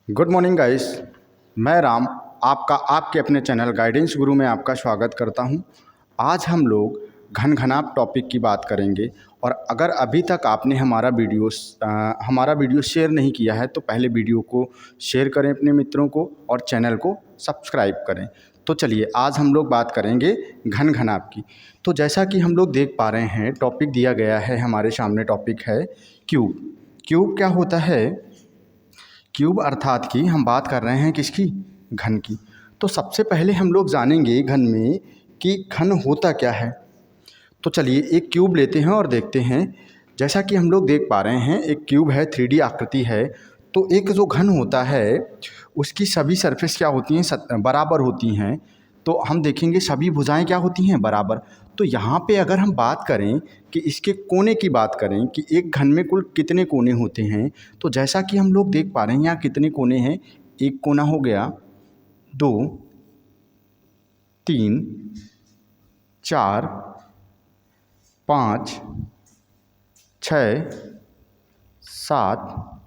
Good morning guys. मैं राम आपका आपके अपने चैनल गाइडेंस गुरु में आपका स्वागत करता हूं। आज हम लोग घन घनाप टॉपिक की बात करेंगे। और अगर अभी तक आपने हमारा वीडियो शेयर नहीं किया है तो पहले वीडियो को शेयर करें अपने मित्रों को और चैनल को सब्सक्राइब करें। तो चलिए आज हम लोग बात करेंगे घन घनाप की। तो जैसा कि हम लोग देख पा रहे हैं टॉपिक दिया गया है हमारे सामने। टॉपिक है क्यूब। क्यूब क्या होता है? क्यूब अर्थात कि हम बात कर रहे हैं किसकी? घन की। तो सबसे पहले हम लोग जानेंगे घन में कि घन होता क्या है। तो चलिए एक क्यूब लेते हैं और देखते हैं। जैसा कि हम लोग देख पा रहे हैं एक क्यूब है, 3D आकृति है। तो एक जो घन होता है उसकी सभी सरफेस क्या होती हैं? बराबर होती हैं। तो हम देखेंगे सभी भुजाएं क्या होती हैं? बराबर। तो यहाँ पे अगर हम बात करें कि इसके कोने की बात करें कि एक घन में कुल कितने कोने होते हैं, तो जैसा कि हम लोग देख पा रहे हैं यहाँ कितने कोने हैं। एक कोना हो गया, 2, 3, 4, 5, 6, 7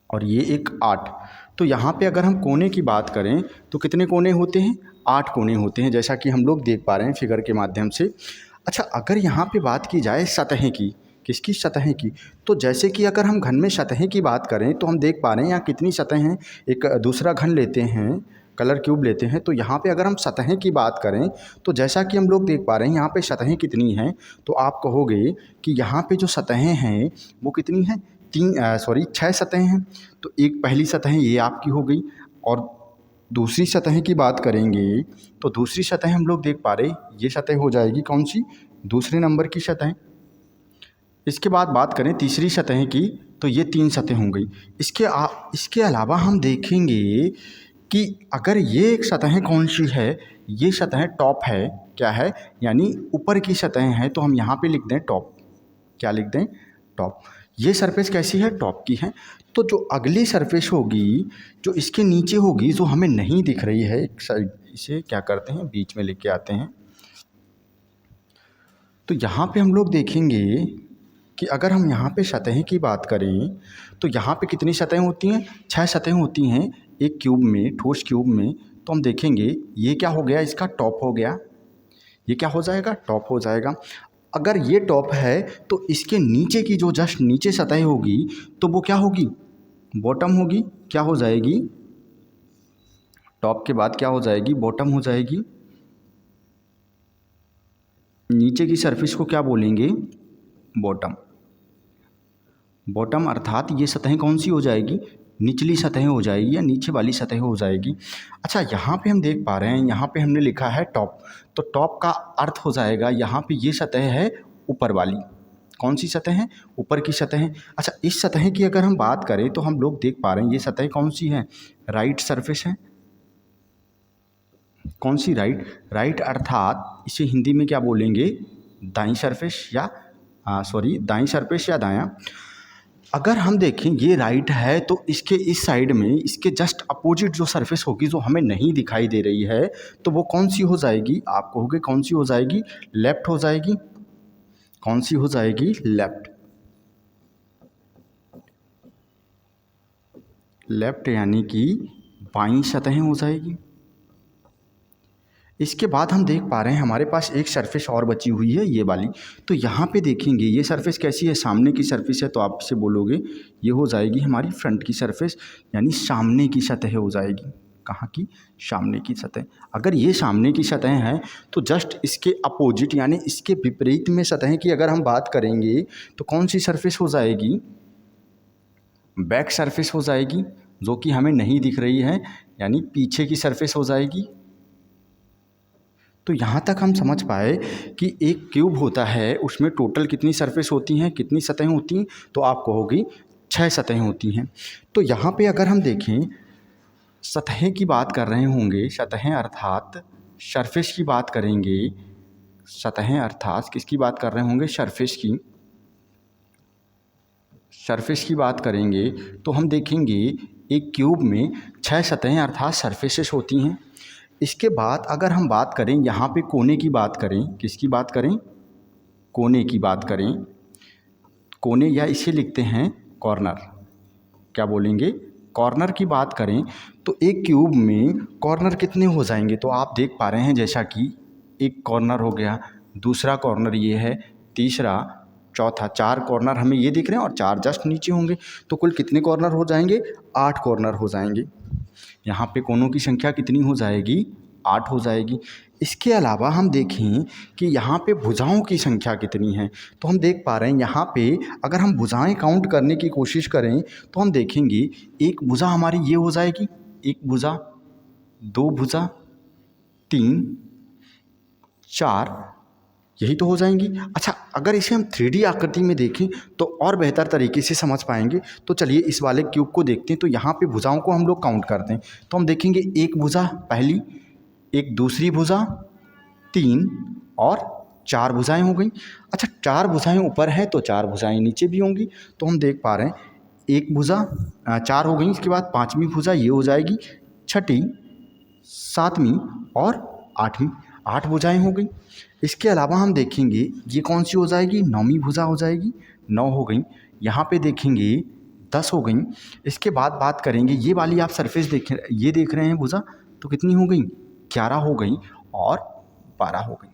और ये एक 8। तो यहाँ पे अगर हम कोने की बात करें तो कितने कोने होते हैं? 8 कोने होते हैं, जैसा कि हम लोग देख पा रहे हैं फिगर के माध्यम से। अच्छा, अगर यहाँ पे बात की जाए सतहें की, किसकी? सतहें की। तो जैसे कि अगर हम घन में सतहें की बात करें तो हम देख पा रहे हैं यहाँ कितनी सतहें हैं। एक दूसरा घन लेते हैं, कलर क्यूब लेते हैं। तो यहाँ पे अगर हम सतहें की बात करें तो जैसा कि हम लोग देख पा रहे हैं यहाँ पे सतहें कितनी हैं। तो आप कहोगे कि यहाँ पे जो सतहें हैं वो कितनी हैं? 6 सतहें हैं। तो एक पहली सतह ये आपकी हो गई। और दूसरी सतह की बात करेंगे तो दूसरी सतह हम लोग देख पा रहे ये सतह हो जाएगी कौन सी? दूसरे नंबर की सतह। इसके बाद बात करें तीसरी सतह की तो ये 3 सतह हो गई। इसके अलावा हम देखेंगे कि अगर ये एक सतह कौन सी है? ये सतह टॉप है। क्या है? यानी ऊपर की सतह है। तो हम यहाँ पे लिख दें टॉप। क्या लिख दें? टॉप। ये सरफेस कैसी है? टॉप की है। तो जो अगली सरफेस होगी जो इसके नीचे होगी, जो हमें नहीं दिख रही है, एक साइड इसे क्या करते हैं बीच में लेके आते हैं। तो यहाँ पे हम लोग देखेंगे कि अगर हम यहाँ पे सतह की बात करें तो यहाँ पे कितनी सतहें होती हैं? 6 सतहें होती हैं एक क्यूब में, ठोस क्यूब में। तो हम देखेंगे ये क्या हो गया? इसका टॉप हो गया। ये क्या हो जाएगा? टॉप हो जाएगा। अगर ये टॉप है तो इसके नीचे की जो जस्ट नीचे सतह होगी तो वो क्या होगी? बॉटम होगी। क्या हो जाएगी? टॉप के बाद क्या हो जाएगी? बॉटम हो जाएगी। नीचे की सरफेस को क्या बोलेंगे? बॉटम। बॉटम अर्थात ये सतह कौन सी हो जाएगी? निचली सतह हो जाएगी या नीचे वाली सतह हो जाएगी। अच्छा, यहाँ पे हम देख पा रहे हैं यहाँ पे हमने लिखा है टॉप। तो टॉप का अर्थ हो जाएगा यहाँ पे ये सतह है ऊपर वाली। कौन सी सतह है? ऊपर की सतह है। अच्छा, इस सतह की अगर हम बात करें तो हम लोग देख पा रहे हैं ये सतह कौन सी है? राइट सरफेस है। कौन सी? राइट। राइट अर्थात इसे हिंदी में क्या बोलेंगे? दाईं सरफेस या दाईं सरफेस या दायां। अगर हम देखें ये राइट है तो इसके इस साइड में इसके जस्ट अपोजिट जो सरफेस होगी जो हमें नहीं दिखाई दे रही है तो वो कौन सी हो जाएगी? आप कहोगे कौन सी हो जाएगी? लेफ्ट हो जाएगी। कौन सी हो जाएगी? लेफ्ट। लेफ्ट यानी कि बाईं सतह हो जाएगी। इसके बाद हम देख पा रहे हैं हमारे पास एक सरफेस और बची हुई है, ये वाली। तो यहाँ पे देखेंगे ये सरफेस कैसी है? सामने की सरफेस है। तो आप इससे बोलोगे ये हो जाएगी हमारी फ्रंट की सरफेस, यानी सामने की सतह हो जाएगी। कहाँ की? सामने की सतह। अगर ये सामने की सतह है तो जस्ट इसके अपोजिट यानी इसके विपरीत में सतह की अगर हम बात करेंगे तो कौन सी सरफेस हो जाएगी? बैक सरफेस हो जाएगी, जो कि हमें नहीं दिख रही है, यानी पीछे की सरफेस हो जाएगी। तो यहाँ तक हम समझ पाए कि एक क्यूब होता है उसमें टोटल कितनी सरफेस होती हैं, कितनी सतहें होती हैं? तो आप कहोगी 6 सतहें होती हैं। तो यहाँ पे अगर हम देखें सतहें की बात कर रहे होंगे, सतहें अर्थात सरफेस की बात करेंगे। सतहें अर्थात किसकी बात कर रहे होंगे? सरफेस की। सरफेस की बात करेंगे तो हम देखेंगे एक क्यूब में 6 सतहें अर्थात सरफेसेस होती हैं। इसके बाद अगर हम बात करें यहाँ पे कोने की बात करें, किसकी बात करें? कोने की बात करें। कोने या इसे लिखते हैं कॉर्नर। क्या बोलेंगे? कॉर्नर की बात करें तो एक क्यूब में कॉर्नर कितने हो जाएंगे, तो आप देख पा रहे हैं जैसा कि एक कॉर्नर हो गया, दूसरा कॉर्नर ये है, तीसरा, चौथा, 4 कॉर्नर हमें ये दिख रहे हैं और 4 जस्ट नीचे होंगे। तो कुल कितने कॉर्नर हो जाएंगे, 8 कॉर्नर हो जाएंगे। यहाँ पे कोनों की संख्या कितनी हो जाएगी, 8 हो जाएगी। इसके अलावा हम देखें कि यहाँ पे भुजाओं की संख्या कितनी है, तो हम देख पा रहे हैं यहाँ पे अगर हम भुजाएं काउंट करने की कोशिश करें तो हम देखेंगे एक भुजा हमारी ये हो जाएगी, एक भुजा, 2 भुजा, 3, 4, यही तो हो जाएंगी। अच्छा, अगर इसे हम 3D आकृति में देखें तो और बेहतर तरीके से समझ पाएंगे। तो चलिए इस वाले क्यूब को देखते हैं। तो यहाँ पे भुजाओं को हम लोग काउंट करते हैं तो हम देखेंगे एक भुजा पहली, एक दूसरी भुजा, 3 और 4 भुजाएं हो गई। अच्छा, 4 भुजाएं ऊपर है तो 4 भुजाएं नीचे भी होंगी। तो हम देख पा रहे हैं एक भुजा, 4 हो गई। इसके बाद 5वीं भुजा ये हो जाएगी, 6ठी, 7वीं और 8वीं, 8 भुजाएं हो गई। इसके अलावा हम देखेंगे ये कौन सी हो जाएगी, 9वीं भुजा हो जाएगी, 9 हो गई। यहाँ पे देखेंगे 10 हो गई। इसके बाद बात करेंगे ये वाली, आप सरफेस देखें, ये देख रहे हैं भुजा, तो कितनी हो गई, 11 हो गई और 12 हो गई।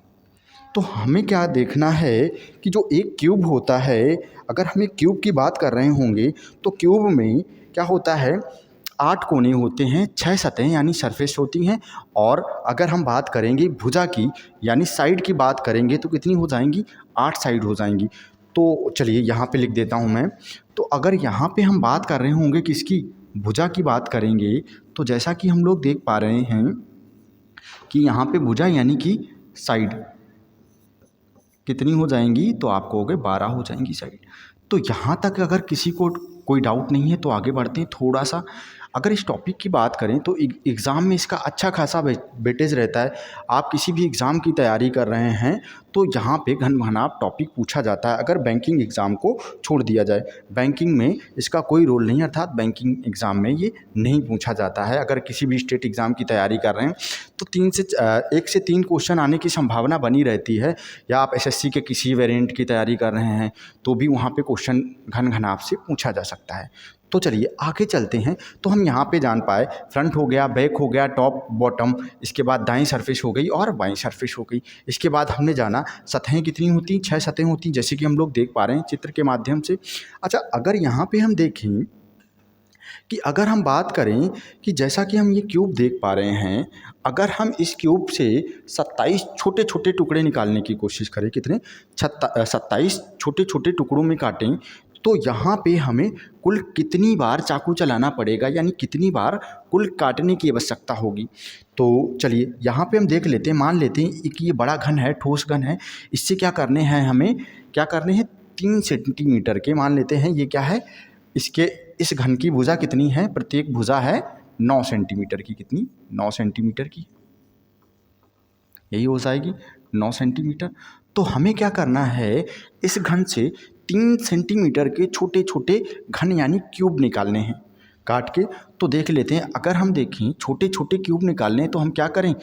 तो हमें क्या देखना है कि जो एक क्यूब होता है, अगर हम एक क्यूब की बात कर रहे होंगे तो क्यूब में क्या होता है, 8 कोने होते हैं, 6 सतहें यानी सरफेस होती हैं। और अगर हम बात करेंगे भुजा की यानी साइड की बात करेंगे तो कितनी हो जाएंगी, 8 साइड हो जाएंगी। तो चलिए यहाँ पे लिख देता हूँ मैं। तो अगर यहाँ पे हम बात कर रहे होंगे किसकी, भुजा की बात करेंगे, तो जैसा कि हम लोग देख पा रहे हैं कि यहाँ पे भुजा यानी कि साइड कितनी हो जाएंगी, तो आपको हो गए 12 हो जाएंगी साइड। तो यहाँ तक अगर किसी को कोई डाउट नहीं है तो आगे बढ़ते हैं थोड़ा सा। अगर इस टॉपिक की बात करें तो एग्ज़ाम में इसका अच्छा खासा वेटेज रहता है। आप किसी भी एग्ज़ाम की तैयारी कर रहे हैं तो यहाँ पे घन-घनाप टॉपिक पूछा जाता है, अगर बैंकिंग एग्ज़ाम को छोड़ दिया जाए। बैंकिंग में इसका कोई रोल नहीं, अर्थात बैंकिंग एग्ज़ाम में ये नहीं पूछा जाता है। अगर किसी भी स्टेट एग्ज़ाम की तैयारी कर रहे हैं तो 1 से 3 क्वेश्चन आने की संभावना बनी रहती है। या आप एसएससी के किसी वेरिएंट की तैयारी कर रहे हैं तो भी वहाँ पे क्वेश्चन घन-घनाप से पूछा जा सकता है। तो चलिए आगे चलते हैं। तो हम यहाँ पे जान पाए फ्रंट हो गया, बैक हो गया, टॉप बॉटम, इसके बाद दाईं सरफेस हो गई और बाईं सरफेस हो गई। इसके बाद हमने जाना सतहें कितनी होती, 6 सतहें होती, जैसे कि हम लोग देख पा रहे हैं चित्र के माध्यम से। अच्छा, अगर यहाँ पे हम देखें कि अगर हम बात करें कि जैसा कि हम ये क्यूब देख पा रहे हैं, अगर हम इस क्यूब से 27 छोटे छोटे टुकड़े निकालने की कोशिश करें, कितने, 27 छोटे छोटे टुकड़ों में काटें, तो यहाँ पे हमें कुल कितनी बार चाकू चलाना पड़ेगा, यानी कितनी बार कुल काटने की आवश्यकता होगी। तो चलिए यहाँ पे हम देख लेते हैं, मान लेते हैं कि ये बड़ा घन है, ठोस घन है। इससे क्या करने हैं, हमें क्या करने हैं, 3 सेंटीमीटर के मान लेते हैं। ये क्या है, इसके इस घन की भुजा कितनी है, प्रत्येक भुजा है 9 सेंटीमीटर की, कितनी, 9 सेंटीमीटर की, यही हो जाएगी 9 सेंटीमीटर। तो हमें क्या करना है, इस घन से 3 सेंटीमीटर के छोटे छोटे घन यानी क्यूब निकालने हैं काट के। तो देख लेते हैं, अगर हम देखें छोटे छोटे क्यूब निकालने हैं तो हम क्या करें,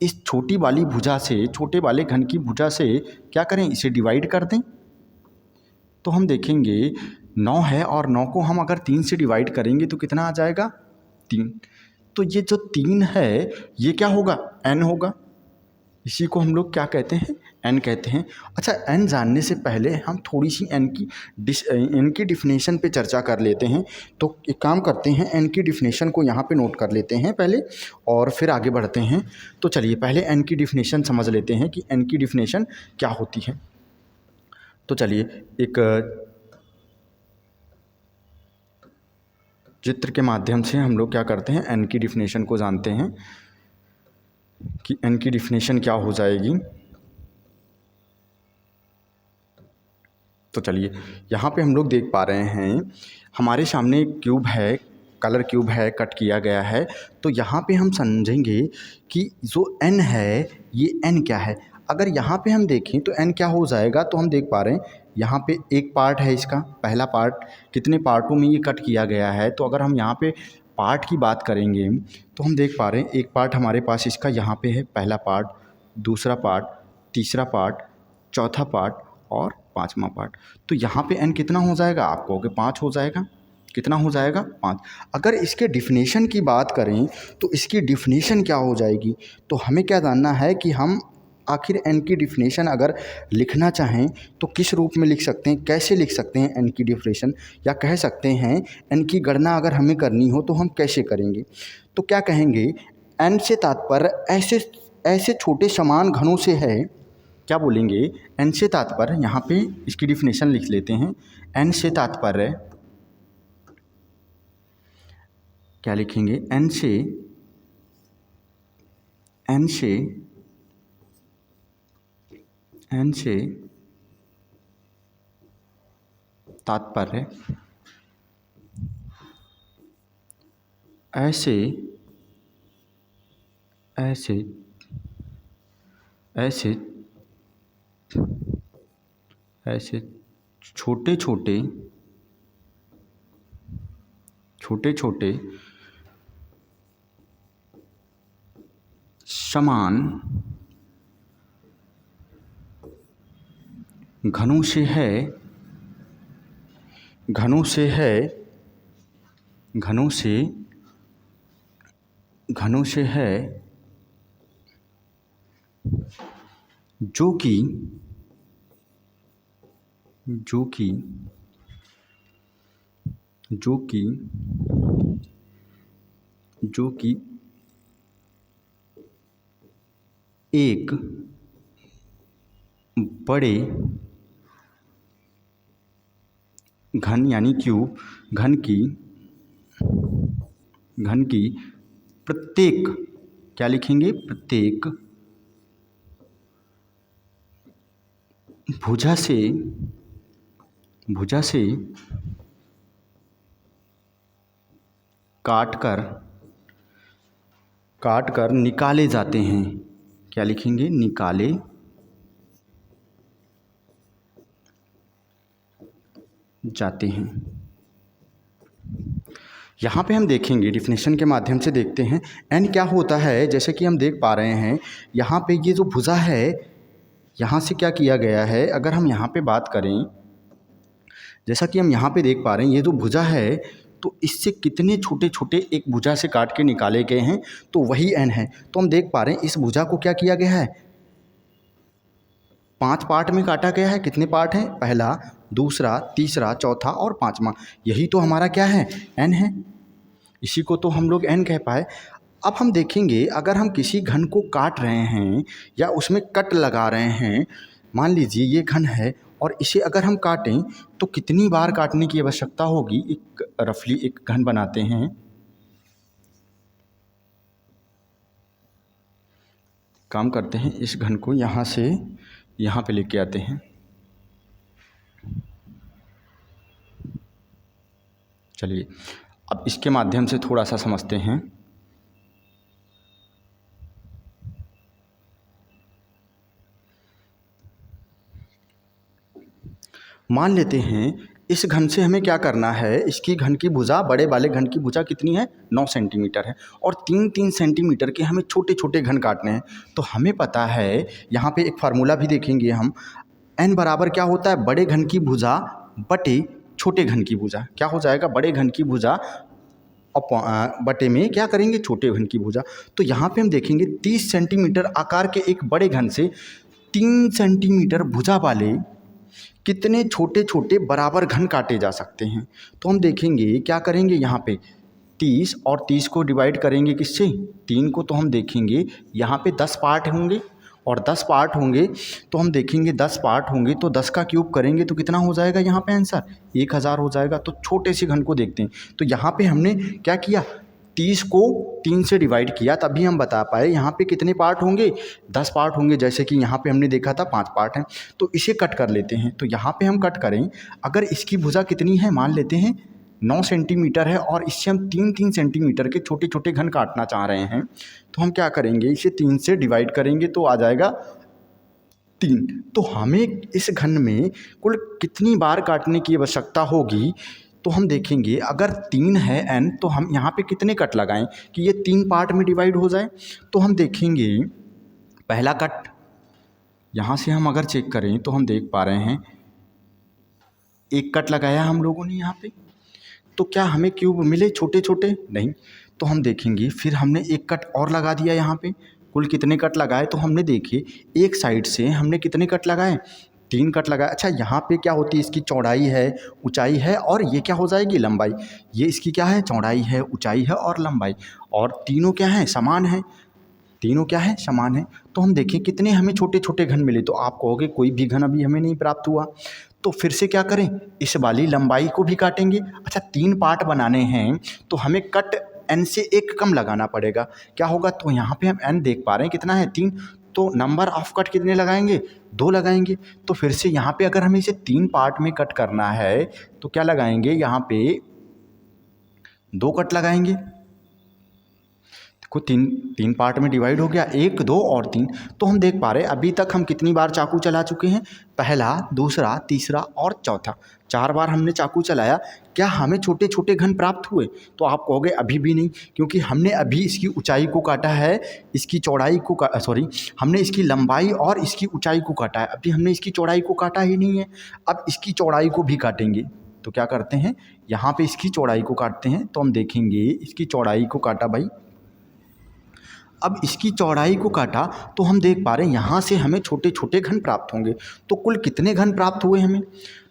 इस छोटी वाली भुजा से, छोटे वाले घन की भुजा से क्या करें, इसे डिवाइड कर दें। तो हम देखेंगे 9 है और 9 को हम अगर 3 से डिवाइड करेंगे तो कितना आ जाएगा, 3। तो ये जो 3 है ये क्या होगा, n होगा। इसी को हम लोग क्या कहते हैं, n कहते हैं। अच्छा, n जानने से पहले हम थोड़ी सी n की डिफिनेशन पे चर्चा कर लेते हैं। तो एक काम करते हैं, n की डिफिनेशन को यहाँ पे नोट कर लेते हैं पहले और फिर आगे बढ़ते हैं। तो चलिए पहले n की डिफिनेशन समझ लेते हैं कि n की डिफिनेशन क्या होती है। तो चलिए एक चित्र के माध्यम से हम लोग क्या करते हैं, n की डिफिनेशन को जानते हैं कि n की डिफिनेशन क्या हो जाएगी। तो चलिए यहाँ पे हम लोग देख पा रहे हैं, हमारे सामने एक क्यूब है, कलर क्यूब है, कट किया गया है। तो यहाँ पे हम समझेंगे कि जो n है ये n क्या है। अगर यहाँ पे हम देखें तो n क्या हो जाएगा, तो हम देख पा रहे हैं यहाँ पे एक पार्ट है, इसका पहला पार्ट, कितने पार्टों में ये कट किया गया है। तो अगर हम यहाँ पे पार्ट की बात करेंगे तो हम देख पा रहे हैं एक पार्ट हमारे पास इसका यहाँ पे है, पहला पार्ट, दूसरा पार्ट, तीसरा पार्ट, चौथा पार्ट और 5वां पार्ट। तो यहाँ पे n कितना हो जाएगा, आप कहोगे 5 हो जाएगा। कितना हो जाएगा 5। अगर इसके डिफिनीशन की बात करें तो इसकी डिफिनीशन क्या हो जाएगी, तो हमें क्या जानना है कि हम आखिर n की डिफिनीशन अगर लिखना चाहें तो किस रूप में लिख सकते हैं, कैसे लिख सकते हैं n की डिफिनीशन, या कह सकते हैं n की गणना अगर हमें करनी हो तो हम कैसे करेंगे। तो क्या कहेंगे, n से तात्पर्य ऐसे ऐसे छोटे समान घनों से है। क्या बोलेंगे, n से तात्पर्य, यहाँ पे इसकी डिफिनीशन लिख लेते हैं। n से तात्पर्य क्या लिखेंगे, n से तात्पर्य ऐसे ऐसे ऐसे ऐसे छोटे छोटे छोटे छोटे समान घनों से है घनों से है घनों से घनों से है जो कि जो कि जो कि जो कि एक बड़े घन यानी क्यूब घन की प्रत्येक, क्या लिखेंगे, प्रत्येक भुजा से काट कर निकाले जाते हैं। क्या लिखेंगे, निकाले जाते हैं। यहाँ पे हम देखेंगे डिफिनेशन के माध्यम से देखते हैं एन क्या होता है। जैसे कि हम देख पा रहे हैं यहाँ पे ये जो भुजा है, यहाँ से क्या किया गया है, अगर हम यहाँ पे बात करें, जैसा कि हम यहाँ पे देख पा रहे हैं ये जो भुजा है तो इससे कितने छोटे छोटे एक भुजा से काट के निकाले गए हैं, तो वही एन है। तो हम देख पा रहे हैं इस भुजा को क्या किया गया है, 5 पार्ट में काटा गया है। कितने पार्ट हैं, पहला, दूसरा, तीसरा, चौथा और 5वां। यही तो हमारा क्या है, एन है। इसी को तो हम लोग एन कह पाए। अब हम देखेंगे अगर हम किसी घन को काट रहे हैं या उसमें कट लगा रहे हैं, मान लीजिए ये घन है और इसे अगर हम काटें तो कितनी बार काटने की आवश्यकता होगी। एक रफली एक घन बनाते हैं, काम करते हैं, इस घन को यहाँ से यहाँ पे लेके आते हैं। चलिए अब इसके माध्यम से थोड़ा सा समझते हैं। मान लेते हैं इस घन से हमें क्या करना है, इसकी घन की भुजा, बड़े वाले घन की भुजा कितनी है, 9 सेंटीमीटर है और 3-3 सेंटीमीटर के हमें छोटे छोटे घन काटने हैं। तो हमें पता है, यहाँ पे एक फार्मूला भी देखेंगे हम, n बराबर क्या होता है, बड़े घन की भुजा बटे छोटे घन की भुजा। क्या हो जाएगा, बड़े घन की भुजा बटे में क्या करेंगे, छोटे घन की भुजा। तो यहाँ पे हम देखेंगे 30 सेंटीमीटर आकार के एक बड़े घन से 3 सेंटीमीटर भुजा वाले कितने छोटे छोटे बराबर घन काटे जा सकते हैं। तो हम देखेंगे क्या करेंगे, यहाँ पे 30 और 30 को डिवाइड करेंगे किससे, 3 को। तो हम देखेंगे यहाँ पे 10 पार्ट होंगे और 10 पार्ट होंगे तो हम देखेंगे 10 पार्ट होंगे तो 10 का क्यूब करेंगे तो कितना हो जाएगा, यहाँ पे आंसर 1000 हो जाएगा। तो छोटे से घन को देखते हैं। तो यहाँ पे हमने क्या किया, 30 को 3 से डिवाइड किया, तभी हम बता पाए यहाँ पे कितने पार्ट होंगे, 10 पार्ट होंगे। जैसे कि यहाँ पे हमने देखा था 5 पार्ट हैं। तो इसे कट कर लेते हैं। तो यहाँ पे हम कट करें, अगर इसकी भुजा कितनी है, मान लेते हैं 9 सेंटीमीटर है और इससे हम 3-3 सेंटीमीटर के छोटे छोटे घन काटना चाह रहे हैं, तो हम क्या करेंगे, इसे 3 से डिवाइड करेंगे तो आ जाएगा 3। तो हमें इस घन में कुल कितनी बार काटने की आवश्यकता होगी, तो हम देखेंगे अगर 3 है n तो हम यहाँ पे कितने कट लगाएं कि ये 3 पार्ट में डिवाइड हो जाए। तो हम देखेंगे पहला कट यहाँ से हम अगर चेक करें तो हम देख पा रहे हैं एक कट लगाया हम लोगों ने यहाँ पे। तो क्या हमें क्यूब मिले छोटे छोटे? नहीं। तो हम देखेंगे फिर हमने एक कट और लगा दिया यहाँ पे। कुल कितने कट लगाए? तो हमने देखे एक साइड से हमने कितने कट लगाए? 3 कट लगाए। अच्छा, यहाँ पे क्या होती है? इसकी चौड़ाई है, ऊंचाई है, और ये क्या हो जाएगी? लंबाई। ये इसकी क्या है? चौड़ाई है, ऊंचाई है और लंबाई। और तीनों क्या हैं? समान है। तीनों क्या है? समान है। तो हम देखें कितने हमें छोटे छोटे घन मिले। तो आप कहोगे कोई भी घन अभी हमें नहीं प्राप्त हुआ। तो फिर से क्या करें? इस वाली लंबाई को भी काटेंगे। अच्छा, 3 पार्ट बनाने हैं तो हमें कट n से 1 कम लगाना पड़ेगा। क्या होगा? तो यहाँ पे हम n देख पा रहे हैं कितना है? 3। तो नंबर ऑफ कट कितने लगाएंगे? 2 लगाएंगे। तो फिर से यहाँ पे अगर हमें इसे 3 पार्ट में कट करना है तो क्या लगाएंगे? यहाँ पे 2 कट लगाएंगे। देखो 3 पार्ट में डिवाइड हो गया, 1 2 और 3। तो हम देख पा रहे हैं अभी तक हम कितनी बार चाकू चला चुके हैं? पहला, दूसरा, तीसरा और चौथा। 4 बार हमने चाकू चलाया। क्या हमें छोटे छोटे घन प्राप्त हुए? तो आप कहोगे अभी भी नहीं, क्योंकि हमने अभी इसकी ऊंचाई को काटा है, इसकी चौड़ाई को हमने इसकी लंबाई और इसकी ऊंचाई को काटा है। अभी हमने इसकी चौड़ाई को काटा ही नहीं है। अब इसकी चौड़ाई को भी काटेंगे। तो क्या करते हैं? यहाँ पे इसकी चौड़ाई को काटते हैं। तो हम देखेंगे इसकी चौड़ाई को काटा भाई। अब इसकी चौड़ाई को काटा तो हम देख पा रहे हैं यहाँ से हमें छोटे छोटे घन प्राप्त होंगे। तो कुल कितने घन प्राप्त हुए हमें?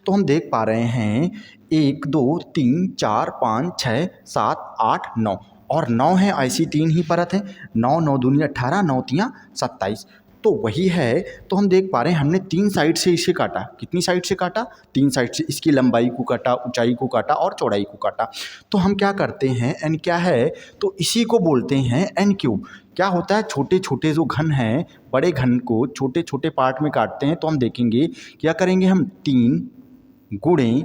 तो हम देख पा रहे हैं 1 2 3 4 5 6 7 8 9, और 9 है, ऐसी 3 ही परत है। 9 9 दूनी 18, 9 तियाँ 27। तो वही है। तो हम देख पा रहे हैं हमने 3 साइड से इसे काटा। कितनी साइड से काटा? 3 साइड से। इसकी लंबाई को काटा, ऊंचाई को काटा और चौड़ाई को काटा। तो हम क्या करते हैं? n क्या है? तो इसी को बोलते हैं n क्यूब। क्या होता है? छोटे छोटे जो घन हैं, बड़े घन को छोटे छोटे पार्ट में काटते हैं। तो हम देखेंगे क्या करेंगे? हम 3 गुणे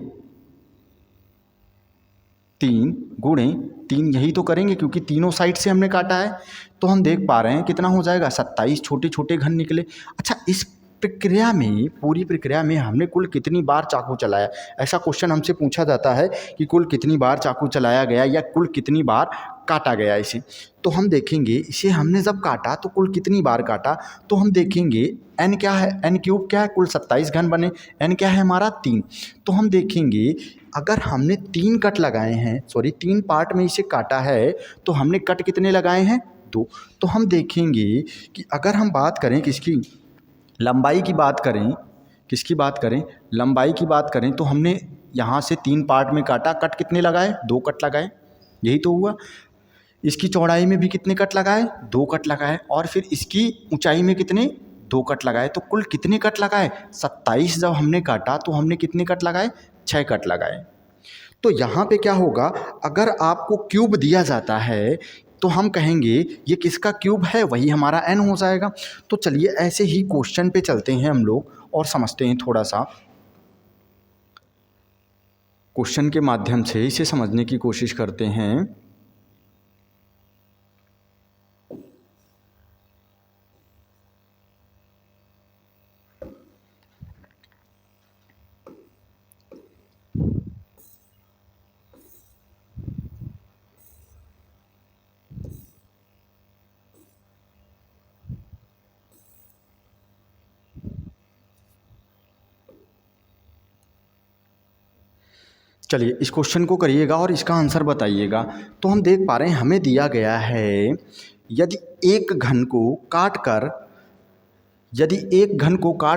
3 यही तो करेंगे, क्योंकि तीनों साइड से हमने काटा है। तो हम देख पा रहे हैं कितना हो जाएगा? 27 छोटे छोटे घन निकले। अच्छा, इस प्रक्रिया में, पूरी प्रक्रिया में हमने कुल कितनी बार चाकू चलाया? ऐसा क्वेश्चन हमसे पूछा जाता है कि कुल कितनी बार चाकू चलाया गया या कुल कितनी बार काटा गया इसे। तो हम देखेंगे इसे हमने जब काटा तो कुल कितनी बार काटा। तो हम देखेंगे n क्या है? n क्यूब क्या है? कुल 27 घन बने। n क्या है हमारा? 3। तो हम देखेंगे अगर हमने 3 कट लगाए हैं, 3 पार्ट में इसे काटा है, तो हमने कट कितने लगाए हैं? 2। तो हम देखेंगे कि अगर हम बात करें किसकी? लंबाई की बात करें। किसकी बात करें? लंबाई की बात करें। तो हमने यहाँ से 3 पार्ट में काटा, कट कितने लगाए? 2 कट लगाए। यही तो हुआ। इसकी चौड़ाई में भी कितने कट लगाए? 2 कट लगाए। और फिर इसकी ऊंचाई में कितने? 2 कट लगाए। तो कुल कितने कट लगाए? 27 जब हमने काटा तो हमने कितने कट लगाए? 6 कट लगाए। तो यहाँ पे क्या होगा? अगर आपको क्यूब दिया जाता है तो हम कहेंगे ये किसका क्यूब है? वही हमारा n हो जाएगा। तो चलिए ऐसे ही क्वेश्चन पे चलते हैं हम लोग और समझते हैं थोड़ा सा। क्वेश्चन के माध्यम से इसे समझने की कोशिश करते हैं। चलिए इस क्वेश्चन को करिएगा और इसका आंसर बताइएगा। तो हम देख पा रहे हैं हमें दिया गया है यदि एक घन को काट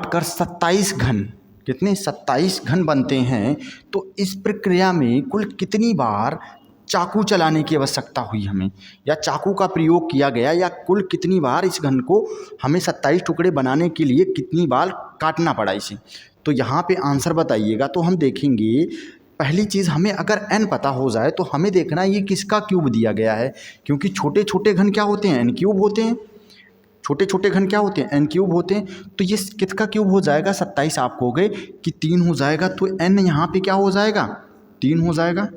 कर 27 घन, कितने? 27 घन बनते हैं। तो इस प्रक्रिया में कुल कितनी बार चाकू चलाने की आवश्यकता हुई हमें, या चाकू का प्रयोग किया गया, या कुल कितनी बार इस घन को हमें 27 टुकड़े बनाने के लिए कितनी बार काटना पड़ा इसे। तो यहाँ पे आंसर बताइएगा। तो हम देखेंगे पहली चीज़, हमें अगर n पता हो जाए तो हमें देखना है ये किसका क्यूब दिया गया है, क्योंकि छोटे छोटे घन क्या होते हैं? n क्यूब होते हैं। छोटे छोटे घन क्या होते हैं? n क्यूब होते हैं। तो ये किसका क्यूब हो जाएगा? 27। आप कहोगे कि 3 हो जाएगा। तो n यहाँ पे क्या हो जाएगा? 3 हो जाएगा।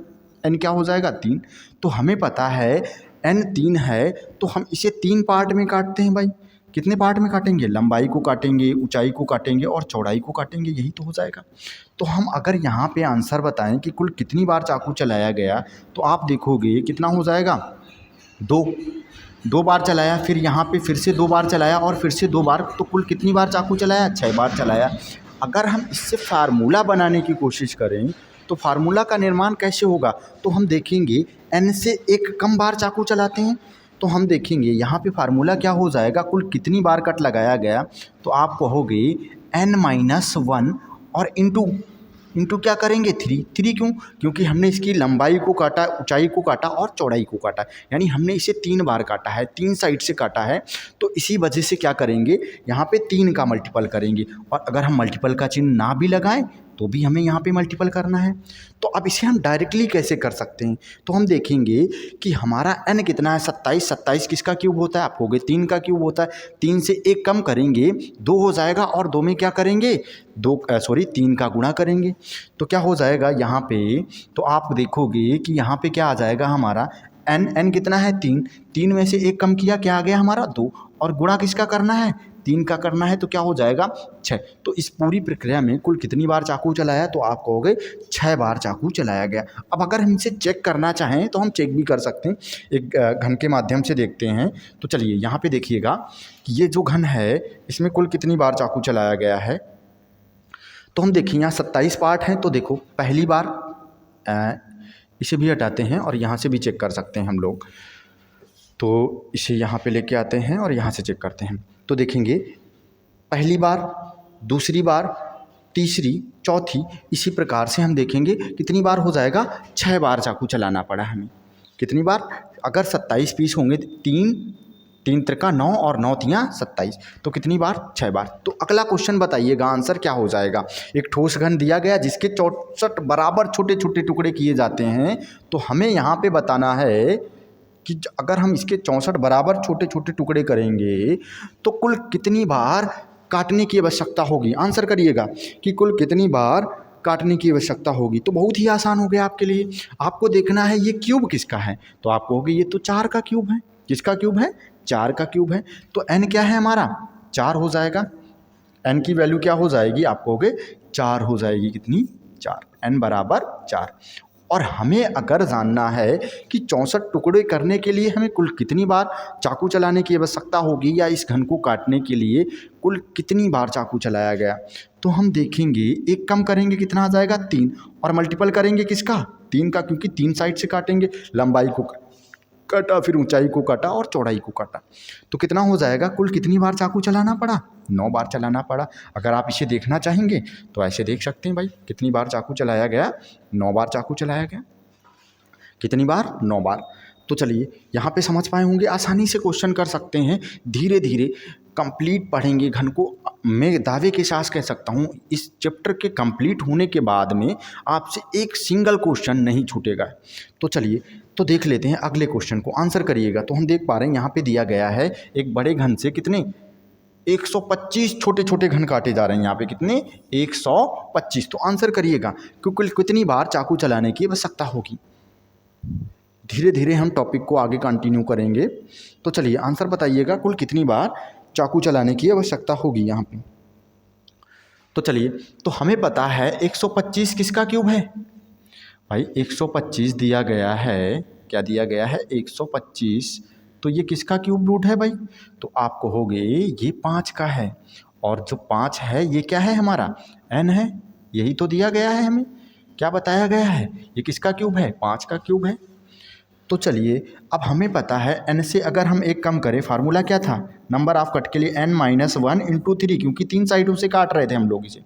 n क्या हो जाएगा? 3। तो हमें पता है n 3 है, तो हम इसे 3 पार्ट में काटते हैं भाई। कितने पार्ट में काटेंगे? लंबाई को काटेंगे, ऊंचाई को काटेंगे और चौड़ाई को काटेंगे। यही तो हो जाएगा। तो हम अगर यहाँ पे आंसर बताएं कि कुल कितनी बार चाकू चलाया गया, तो आप देखोगे कितना हो जाएगा? 2 बार चलाया, फिर यहाँ पे फिर से 2 बार चलाया और फिर से 2 बार। तो कुल कितनी बार चाकू चलाया? 6 बार चलाया। अगर हम इससे फार्मूला बनाने की कोशिश करें तो फार्मूला का निर्माण कैसे होगा, तो हम देखेंगे n से एक कम बार चाकू चलाते हैं, तो हम देखेंगे यहाँ पे फार्मूला क्या हो जाएगा, कुल कितनी बार कट लगाया गया, तो आप कहोगे n-1 और इंटू क्या करेंगे 3 क्यों, क्योंकि हमने इसकी लंबाई को काटा, ऊंचाई को काटा और चौड़ाई को काटा, यानी हमने इसे 3 बार काटा है, 3 साइड से काटा है, तो इसी वजह से क्या करेंगे यहाँ पे 3 का मल्टीपल करेंगे। और अगर हम मल्टीपल का चिन्ह ना भी लगाएं तो भी हमें यहाँ पे मल्टीपल करना है। तो अब इसे हम डायरेक्टली कैसे कर सकते हैं, तो हम देखेंगे कि हमारा n कितना है 27, 27 किसका क्यूब होता है, आप कहोगे 3 का क्यूब होता है, 3 से 1 कम करेंगे 2 हो जाएगा, और 2 में क्या करेंगे 3 का गुणा करेंगे, तो क्या हो जाएगा यहाँ पे, तो आप देखोगे कि यहाँ पे क्या आ जाएगा हमारा n कितना है 3 में से 1 कम किया, क्या आ गया हमारा 2, और गुणा किसका करना है 3 का करना है, तो क्या हो जाएगा 6। तो इस पूरी प्रक्रिया में कुल कितनी बार चाकू चलाया, तो आप कहोगे 6 बार चाकू चलाया गया। अब अगर हम इसे चेक करना चाहें तो हम चेक भी कर सकते हैं, एक घन के माध्यम से देखते हैं। तो चलिए यहाँ पे देखिएगा कि ये जो घन है इसमें कुल कितनी बार चाकू चलाया गया है, तो हम देखिए यहाँ 27 पार्ट हैं, तो देखो पहली बार इसे भी हटाते हैं और यहाँ से भी चेक कर सकते हैं हम लोग, तो इसे यहाँ पे लेके आते हैं और यहाँ से चेक करते हैं, तो देखेंगे पहली बार, दूसरी बार, तीसरी, चौथी, इसी प्रकार से हम देखेंगे कितनी बार हो जाएगा 6 बार चाकू चलाना पड़ा हमें। कितनी बार, अगर 27 पीस होंगे, 3 त्रिका 9 और 9 तियाँ 27, तो कितनी बार 6 बार। तो अगला क्वेश्चन बताइएगा आंसर क्या हो जाएगा। एक ठोस घन दिया गया जिसके 64 बराबर छोटे छोटे टुकड़े किए जाते हैं, तो हमें यहाँ पे बताना है कि अगर हम इसके 64 बराबर छोटे छोटे टुकड़े करेंगे तो कुल कितनी बार काटने की आवश्यकता होगी। आंसर करिएगा कि कुल कितनी बार काटने की आवश्यकता होगी। तो बहुत ही आसान हो गया आपके लिए। आपको देखना है ये क्यूब किसका है, तो आप कहोगे ये तो 4 का क्यूब है। किसका क्यूब है, 4 का क्यूब है। तो n क्या है हमारा 4 हो जाएगा। n की वैल्यू क्या हो जाएगी, आप कहोगे 4 हो जाएगी। कितनी 4, n बराबर 4। और हमें अगर जानना है कि 64 टुकड़े करने के लिए हमें कुल कितनी बार चाकू चलाने की आवश्यकता होगी, या इस घन को काटने के लिए कुल कितनी बार चाकू चलाया गया, तो हम देखेंगे एक कम करेंगे कितना आ जाएगा 3, और मल्टीपल करेंगे किसका 3 का, क्योंकि 3 साइड से काटेंगे, लंबाई को काटा, फिर ऊंचाई को काटा और चौड़ाई को काटा, तो कितना हो जाएगा कुल कितनी बार चाकू चलाना पड़ा, 9 बार चलाना पड़ा। अगर आप इसे देखना चाहेंगे तो ऐसे देख सकते हैं भाई, कितनी बार चाकू चलाया गया, 9 बार चाकू चलाया गया। कितनी बार, 9 बार। तो चलिए यहाँ पे समझ पाए होंगे, आसानी से क्वेश्चन कर सकते हैं। धीरे धीरे कंप्लीट पढ़ेंगे घन को, मैं दावे के साथ कह सकता हूँ इस चैप्टर के कंप्लीट होने के बाद में आपसे एक सिंगल क्वेश्चन नहीं छूटेगा। तो चलिए तो देख लेते हैं अगले क्वेश्चन को, आंसर करिएगा। तो हम देख पा रहे हैं यहाँ पे दिया गया है एक बड़े घन से कितने 125 छोटे छोटे घन काटे जा रहे हैं। यहाँ पे कितने 125। तो आंसर करिएगा कि कुल कितनी बार चाकू चलाने की आवश्यकता होगी। धीरे धीरे हम टॉपिक को आगे कंटिन्यू करेंगे। तो चलिए आंसर बताइएगा कुल कितनी बार चाकू चलाने की आवश्यकता होगी यहाँ पे। तो चलिए, तो हमें पता है 125 किसका क्यूब है भाई, 125 दिया गया है, क्या दिया गया है 125, तो ये किसका क्यूब रूट है भाई, तो आप कहोगे ये 5 का है, और जो 5 है ये क्या है हमारा n है, यही तो दिया गया है हमें, क्या बताया गया है, ये किसका क्यूब है 5 का क्यूब है। तो चलिए अब हमें पता है n से अगर हम एक कम करें, फार्मूला क्या था नंबर ऑफ कट के लिए n-1 इंटू 3, क्योंकि 3 साइडों से काट रहे थे हम लोग इसे,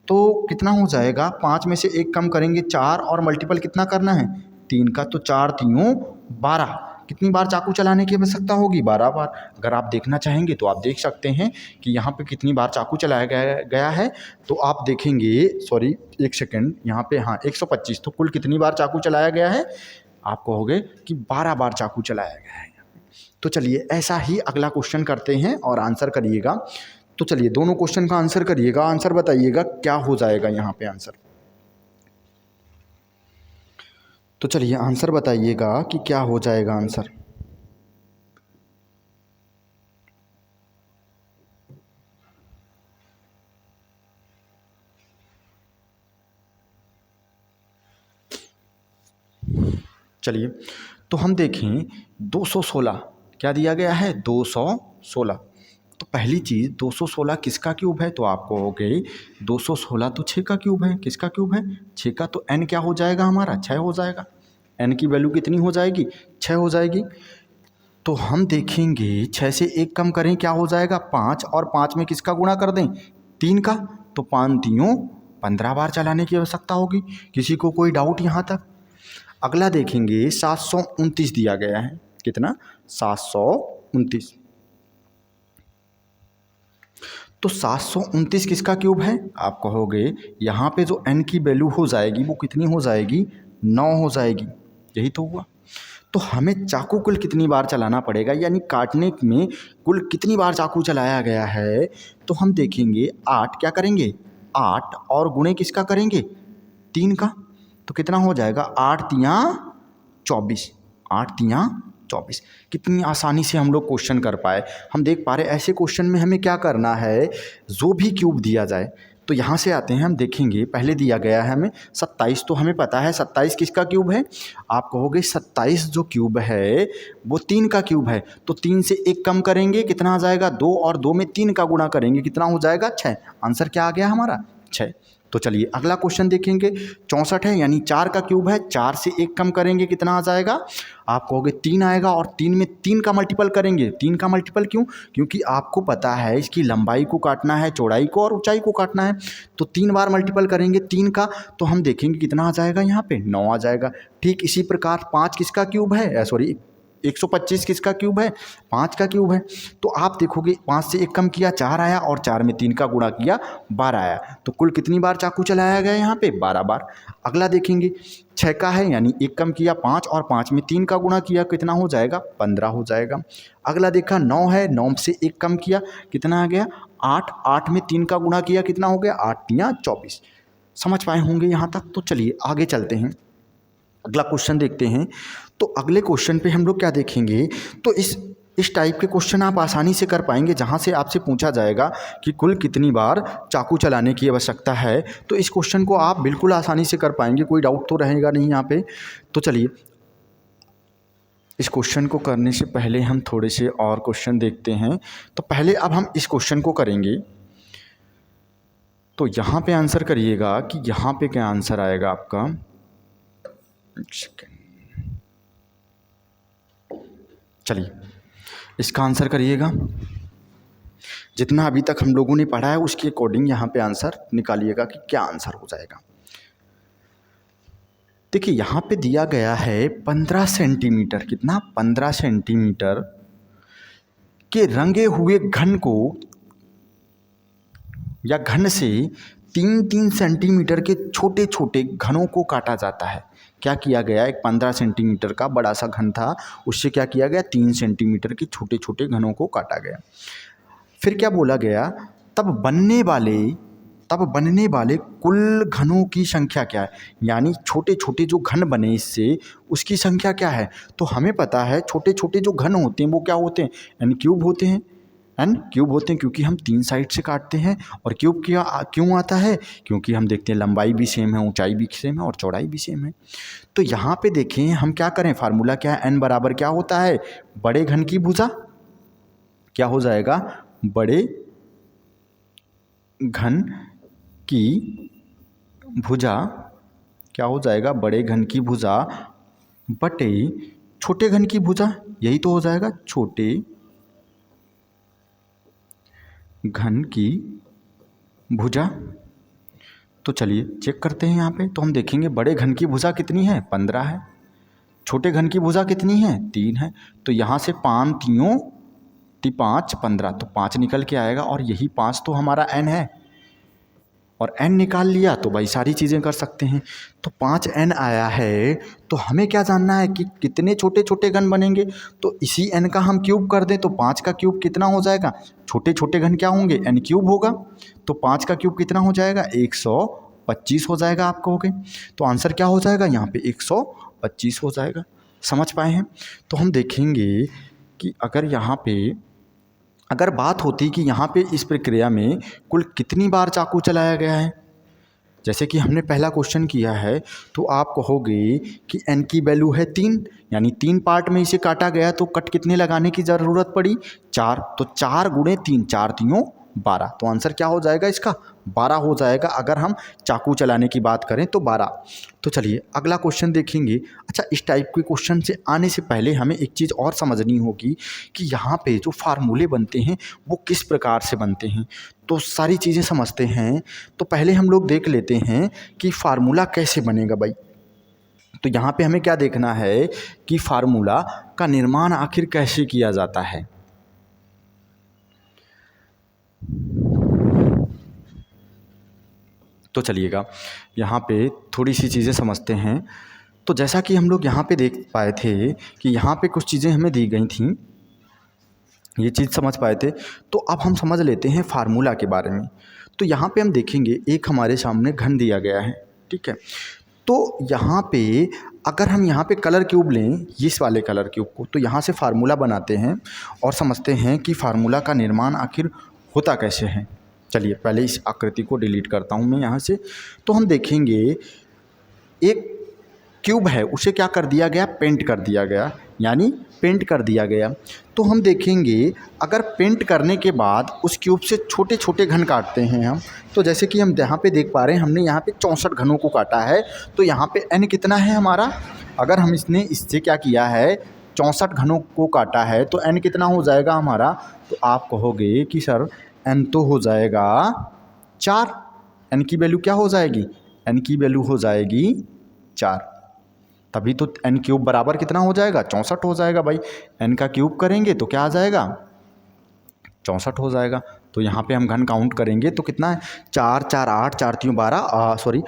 तो कितना हो जाएगा 5 में से एक कम करेंगे 4, और मल्टीपल कितना करना है 3 का, तो 4 3 12। कितनी बार चाकू चलाने की आवश्यकता होगी 12 बार। अगर आप देखना चाहेंगे तो आप देख सकते हैं कि यहाँ पे कितनी बार चाकू चलाया गया है, तो आप देखेंगे, सॉरी एक सेकेंड, यहाँ पे हाँ 125, तो कुल कितनी बार चाकू चलाया गया है, आप कहोगे कि 12 बार चाकू चलाया गया है। तो चलिए ऐसा ही अगला क्वेश्चन करते हैं और आंसर करिएगा। तो चलिए दोनों क्वेश्चन का आंसर करिएगा, आंसर बताइएगा क्या हो जाएगा यहाँ पे आंसर। तो चलिए आंसर बताइएगा कि क्या हो जाएगा आंसर। चलिए तो हम देखें 216 क्या दिया गया है 216, तो पहली चीज़ 216 किसका क्यूब है, तो आप कहोगे 216 तो 6 का क्यूब है। किसका क्यूब है, 6 का। तो n क्या हो जाएगा हमारा, 6 हो जाएगा। n की वैल्यू कितनी हो जाएगी, 6 हो जाएगी। तो हम देखेंगे 6 से 1 कम करें क्या हो जाएगा, 5, और 5 में किसका गुणा कर दें, 3 का। तो 5 तीनों 15 बार चलाने की आवश्यकता होगी। किसी को कोई डाउट यहाँ तक? अगला देखेंगे 729 दिया गया है। कितना, 729। तो 729 किसका क्यूब है, आप कहोगे यहाँ पे जो n की वैल्यू हो जाएगी वो कितनी हो जाएगी, 9 हो जाएगी। यही तो हुआ। तो हमें चाकू कुल कितनी बार चलाना पड़ेगा, यानी काटने में कुल कितनी बार चाकू चलाया गया है। तो हम देखेंगे 8 क्या करेंगे, 8 और गुणे किसका करेंगे, 3 का। तो कितना हो जाएगा, 8 तियाँ 24, 8 तियाँ 24। कितनी आसानी से हम लोग क्वेश्चन कर पाए। हम देख पा रहे ऐसे क्वेश्चन में हमें क्या करना है, जो भी क्यूब दिया जाए तो यहाँ से आते हैं, हम देखेंगे पहले दिया गया है हमें 27। तो हमें पता है 27 किसका क्यूब है, आप कहोगे 27 जो क्यूब है वो 3 का क्यूब है। तो 3 से 1 कम करेंगे कितना आ जाएगा, 2, और 2 में 3 का गुणा करेंगे कितना हो जाएगा, 6। आंसर क्या आ गया हमारा, 6। तो चलिए अगला क्वेश्चन देखेंगे। 64 है, यानी 4 का क्यूब है। 4 से 1 कम करेंगे कितना आ जाएगा, आप कहोगे 3 आएगा, और 3 में 3 का मल्टीपल करेंगे। 3 का मल्टीपल क्यों, क्योंकि आपको पता है इसकी लंबाई को काटना है, चौड़ाई को और ऊंचाई को काटना है। तो 3 बार मल्टीपल करेंगे 3 का, तो हम देखेंगे कितना आ जाएगा, यहाँ पे 9 आ जाएगा। ठीक इसी प्रकार 5 किसका क्यूब है, सॉरी 125 किसका क्यूब है, 5 का क्यूब है। तो आप देखोगे 5 से 1 कम किया 4 आया, और 4 में 3 का गुणा किया 12 आया। तो कुल कितनी बार चाकू चलाया गया यहाँ पे, 12 बार। अगला देखेंगे 6 का है, यानी 1 कम किया 5, और 5 में 3 का गुणा किया कितना हो जाएगा, 15 हो जाएगा। अगला देखा 9 है, 9 से 1 कम किया कितना आ गया, 8, 8 में 3 का गुणा किया कितना हो गया, 8 तियाँ 24। समझ पाए होंगे यहाँ तक। तो चलिए आगे चलते हैं, अगला क्वेश्चन देखते हैं। तो अगले क्वेश्चन पे हम लोग क्या देखेंगे, तो इस टाइप के क्वेश्चन आप आसानी से कर पाएंगे, जहाँ से आपसे पूछा जाएगा कि कुल कितनी बार चाकू चलाने की आवश्यकता है। तो इस क्वेश्चन को आप बिल्कुल आसानी से कर पाएंगे, कोई डाउट तो रहेगा नहीं यहाँ पे। तो चलिए इस क्वेश्चन को करने से पहले हम थोड़े से और क्वेश्चन देखते हैं। तो पहले अब हम इस क्वेश्चन को करेंगे। तो यहाँ पे आंसर करिएगा कि यहाँ पे क्या आंसर आएगा आपका। चलिए इसका आंसर करिएगा, जितना अभी तक हम लोगों ने पढ़ा है उसके अकॉर्डिंग यहाँ पे आंसर निकालिएगा कि क्या आंसर हो जाएगा। देखिए यहाँ पे दिया गया है 15 सेंटीमीटर, कितना, 15 सेंटीमीटर के रंगे हुए घन को, या घन से 3-3 सेंटीमीटर के छोटे छोटे घनों को काटा जाता है। क्या किया गया, एक 15 सेंटीमीटर का बड़ा सा घन था, उससे क्या किया गया, 3 सेंटीमीटर के छोटे छोटे घनों को काटा गया। फिर क्या बोला गया, तब बनने वाले कुल घनों की संख्या क्या है, यानी छोटे छोटे जो घन बने इससे उसकी संख्या क्या है। तो हमें पता है छोटे छोटे जो घन होते हैं वो क्या होते हैं, एन क्यूब होते हैं। एन क्यूब होते हैं क्योंकि हम 3 साइड से काटते हैं। और क्यूब क्यों आता है, क्योंकि हम देखते हैं लंबाई भी सेम है, ऊंचाई भी सेम है और चौड़ाई भी सेम है। तो यहाँ पे देखें हम क्या करें, फार्मूला क्या है, एन बराबर क्या होता है, बड़े घन की भुजा, क्या हो जाएगा, बड़े घन की भुजा, क्या हो जाएगा, बड़े घन की भुजा बटे छोटे घन की भुजा, यही तो हो जाएगा, छोटे घन की भुजा। तो चलिए चेक करते हैं यहाँ पे। तो हम देखेंगे बड़े घन की भुजा कितनी है, 15 है, छोटे घन की भुजा कितनी है, 3 है। तो यहाँ से 5 3 5 15, तो 5 निकल के आएगा, और यही 5 तो हमारा n है, और n निकाल लिया तो भाई सारी चीज़ें कर सकते हैं। तो 5n आया है, तो हमें क्या जानना है कि कितने छोटे छोटे घन बनेंगे। तो इसी n का हम क्यूब कर दें तो 5 का क्यूब कितना हो जाएगा, छोटे छोटे घन क्या होंगे, n क्यूब होगा। तो 5 का क्यूब कितना हो जाएगा, 125 हो जाएगा आप कहोगे। तो आंसर क्या हो जाएगा यहाँ पे, 125 हो जाएगा। समझ पाए हैं। तो हम देखेंगे कि अगर यहाँ पे बात होती कि यहाँ पे इस प्रक्रिया में कुल कितनी बार चाकू चलाया गया है, जैसे कि हमने पहला क्वेश्चन किया है तो आप कहोगे कि n की वैल्यू है 3, यानी 3 पार्ट में इसे काटा गया तो कट कितने लगाने की ज़रूरत पड़ी? 4। तो 4 गुणे 3, 4 तीनों 12। तो आंसर क्या हो जाएगा इसका? 12 हो जाएगा। अगर हम चाकू चलाने की बात करें तो 12। तो चलिए अगला क्वेश्चन देखेंगे। अच्छा, इस टाइप के क्वेश्चन से आने से पहले हमें एक चीज़ और समझनी होगी कि यहाँ पे जो फार्मूले बनते हैं वो किस प्रकार से बनते हैं। तो सारी चीज़ें समझते हैं। तो पहले हम लोग देख लेते हैं कि फार्मूला कैसे बनेगा भाई। तो यहाँ पे हमें क्या देखना है कि फार्मूला का निर्माण आखिर कैसे किया जाता है। तो चलिएगा यहाँ पे थोड़ी सी चीज़ें समझते हैं। तो जैसा कि हम लोग यहाँ पे देख पाए थे कि यहाँ पे कुछ चीज़ें हमें दी गई थी, ये चीज़ समझ पाए थे। तो अब हम समझ लेते हैं फार्मूला के बारे में। तो यहाँ पे हम देखेंगे एक हमारे सामने घन दिया गया है, ठीक है। तो यहाँ पे अगर हम यहाँ पे कलर क्यूब लें, इस वाले कलर क्यूब को, तो यहाँ से फार्मूला बनाते हैं और समझते हैं कि फार्मूला का निर्माण आखिर होता कैसे है। चलिए पहले इस आकृति को डिलीट करता हूँ मैं यहाँ से। तो हम देखेंगे एक क्यूब है, उसे क्या कर दिया गया? पेंट कर दिया गया, यानी पेंट कर दिया गया। तो हम देखेंगे अगर पेंट करने के बाद उस क्यूब से छोटे छोटे घन काटते हैं हम, तो जैसे कि हम यहाँ पे देख पा रहे हैं हमने यहाँ पे 64 घनों को काटा है। तो यहाँ पे n कितना है हमारा? अगर हम इससे क्या किया है, 64 घनों को काटा है, तो n कितना हो जाएगा हमारा? तो आप कहोगे कि सर n तो हो जाएगा 4। n की वैल्यू क्या हो जाएगी? n की वैल्यू हो जाएगी 4। तभी तो n क्यूब बराबर कितना हो जाएगा? 64 हो जाएगा भाई। n का क्यूब करेंगे तो क्या आ जाएगा? 64 हो जाएगा। तो यहाँ पे हम घन काउंट करेंगे तो कितना है? 4 4 8 4 3 12 सॉरी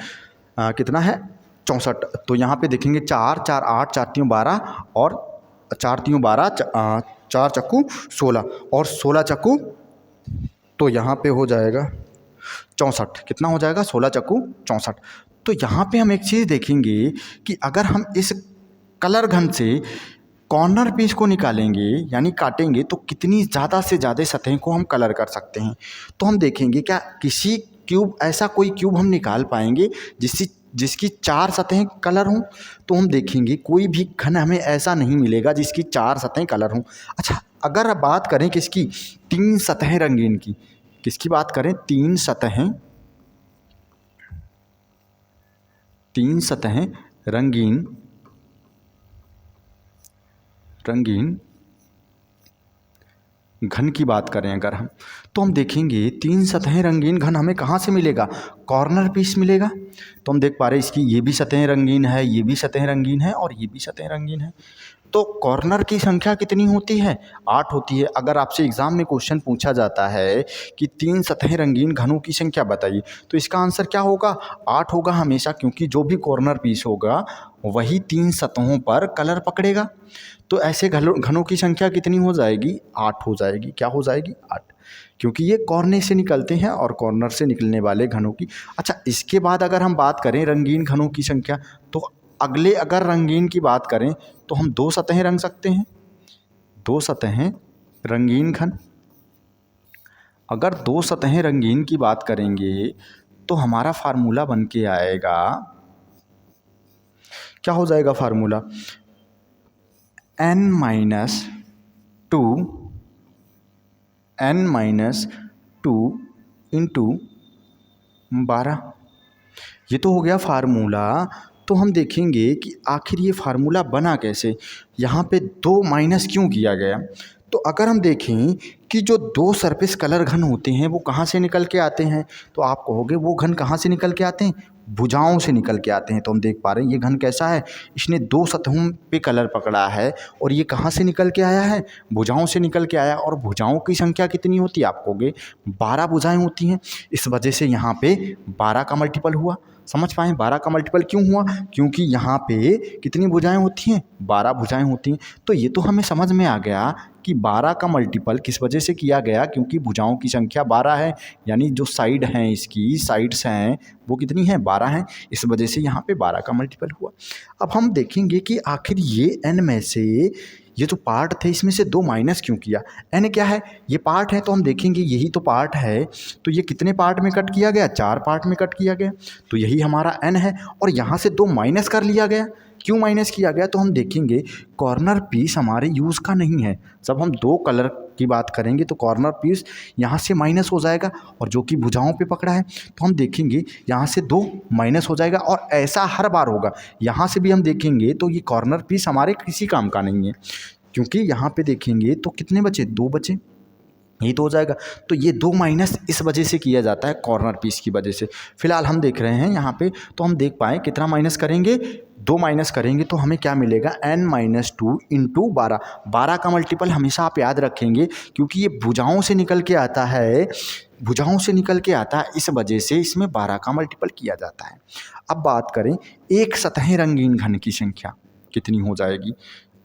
कितना है? 64। तो यहाँ पे देखेंगे 4 4 8 4 3 12 और 4 3 12 4 चक्कू 16 और 16 चक्कू, तो यहाँ पे हो जाएगा 64। कितना हो जाएगा? 16 चक्कू 64। तो यहाँ पे हम एक चीज़ देखेंगे कि अगर हम इस कलर घन से कॉर्नर पीस को निकालेंगे यानी काटेंगे तो कितनी ज़्यादा से ज़्यादा सतहें को हम कलर कर सकते हैं। तो हम देखेंगे क्या किसी क्यूब, ऐसा कोई क्यूब हम निकाल पाएंगे जिसकी 4 सतहें कलर हों। तो हम देखेंगे कोई भी घन हमें ऐसा नहीं मिलेगा जिसकी 4 सतहें कलर हों। अच्छा, अगर अब बात करें किसकी? 3 सतहें रंगीन की। किसकी बात करें? 3 सतहें रंगीन घन की बात करें अगर हम, तो हम देखेंगे 3 सतहें रंगीन घन हमें कहाँ से मिलेगा? कॉर्नर पीस मिलेगा। तो हम देख पा रहे हैं इसकी ये भी सतहें रंगीन है, ये भी सतहें रंगीन है और ये भी सतहें रंगीन है। तो कॉर्नर की संख्या कितनी होती है? 8 होती है। अगर आपसे एग्ज़ाम में क्वेश्चन पूछा जाता है कि 3 सतहें रंगीन घनों की संख्या बताइए, तो इसका आंसर क्या होगा? 8 होगा हमेशा, क्योंकि जो भी कॉर्नर पीस होगा वही 3 सतहों पर कलर पकड़ेगा। तो ऐसे घनों की संख्या कितनी हो जाएगी? 8 हो जाएगी। क्या हो जाएगी? 8, क्योंकि ये कॉर्नर से निकलते हैं और कॉर्नर से निकलने वाले घनों की। अच्छा, इसके बाद अगर हम बात करें रंगीन घनों की संख्या, तो अगले अगर रंगीन की बात करें तो हम 2 सतहें रंग सकते हैं। 2 सतहें रंगीन घन। अगर 2 सतहें रंगीन की बात करेंगे तो हमारा फार्मूला बन के आएगा, क्या हो जाएगा फार्मूला? n minus 2 into 12। ये तो हो गया फार्मूला। तो हम देखेंगे कि आखिर ये फार्मूला बना कैसे, यहाँ पे 2 माइनस क्यों किया गया। तो अगर हम देखें कि जो 2 सरफेस कलर घन होते हैं वो कहाँ से निकल के आते हैं, तो आप कहोगे वो घन कहाँ से निकल के आते हैं? भुजाओं से निकल के आते हैं। तो हम देख पा रहे हैं ये घन कैसा है, इसने 2 सतहों पे कलर पकड़ा है और ये कहाँ से निकल के आया है? भुजाओं से निकल के आया। और भुजाओं की संख्या कितनी होती है? आप कहोगे 12 भुजाएं होती हैं। इस वजह से यहाँ पे 12 का मल्टीपल हुआ। समझ पाएँ 12 का मल्टीपल क्यों हुआ? क्योंकि यहाँ पे कितनी भुजाएं होती हैं? 12 भुजाएं होती हैं। तो ये तो हमें समझ में आ गया कि 12 का मल्टीपल किस वजह से किया गया, क्योंकि भुजाओं की संख्या 12 है, यानी जो साइड हैं इसकी साइड्स हैं वो कितनी हैं? 12 हैं। इस वजह से यहाँ पे 12 का मल्टीपल हुआ। अब हम देखेंगे कि आखिर ये n में से ये जो पार्ट थे इसमें से 2 माइनस क्यों किया? n क्या है? ये पार्ट है तो हम देखेंगे यही तो पार्ट है, तो ये कितने पार्ट में कट किया गया? 4 पार्ट में कट किया गया, तो यही हमारा n है। और यहाँ से 2 माइनस कर लिया गया। क्यों माइनस किया गया? तो हम देखेंगे कॉर्नर पीस हमारे यूज़ का नहीं है। जब हम 2 कलर की बात करेंगे तो कॉर्नर पीस यहाँ से माइनस हो जाएगा, और जो कि भुजाओं पे पकड़ा है तो हम देखेंगे यहाँ से 2 माइनस हो जाएगा, और ऐसा हर बार होगा। यहाँ से भी हम देखेंगे तो ये कॉर्नर पीस हमारे किसी काम का नहीं है, क्योंकि यहाँ पे देखेंगे तो कितने बचे? 2 बचे, यही तो हो जाएगा। तो ये 2 माइनस इस वजह से किया जाता है, कॉर्नर पीस की वजह से। फिलहाल हम देख रहे हैं यहाँ पे, तो हम देख पाएँ कितना माइनस करेंगे? 2 माइनस करेंगे तो हमें क्या मिलेगा? n-2 into 12। 12 का मल्टीपल हमेशा आप याद रखेंगे, क्योंकि ये भुजाओं से निकल के आता है, भुजाओं से निकल के आता है, इस वजह से इसमें 12 का मल्टीपल किया जाता है। अब बात करें एक सतहें रंगीन घन की संख्या कितनी हो जाएगी?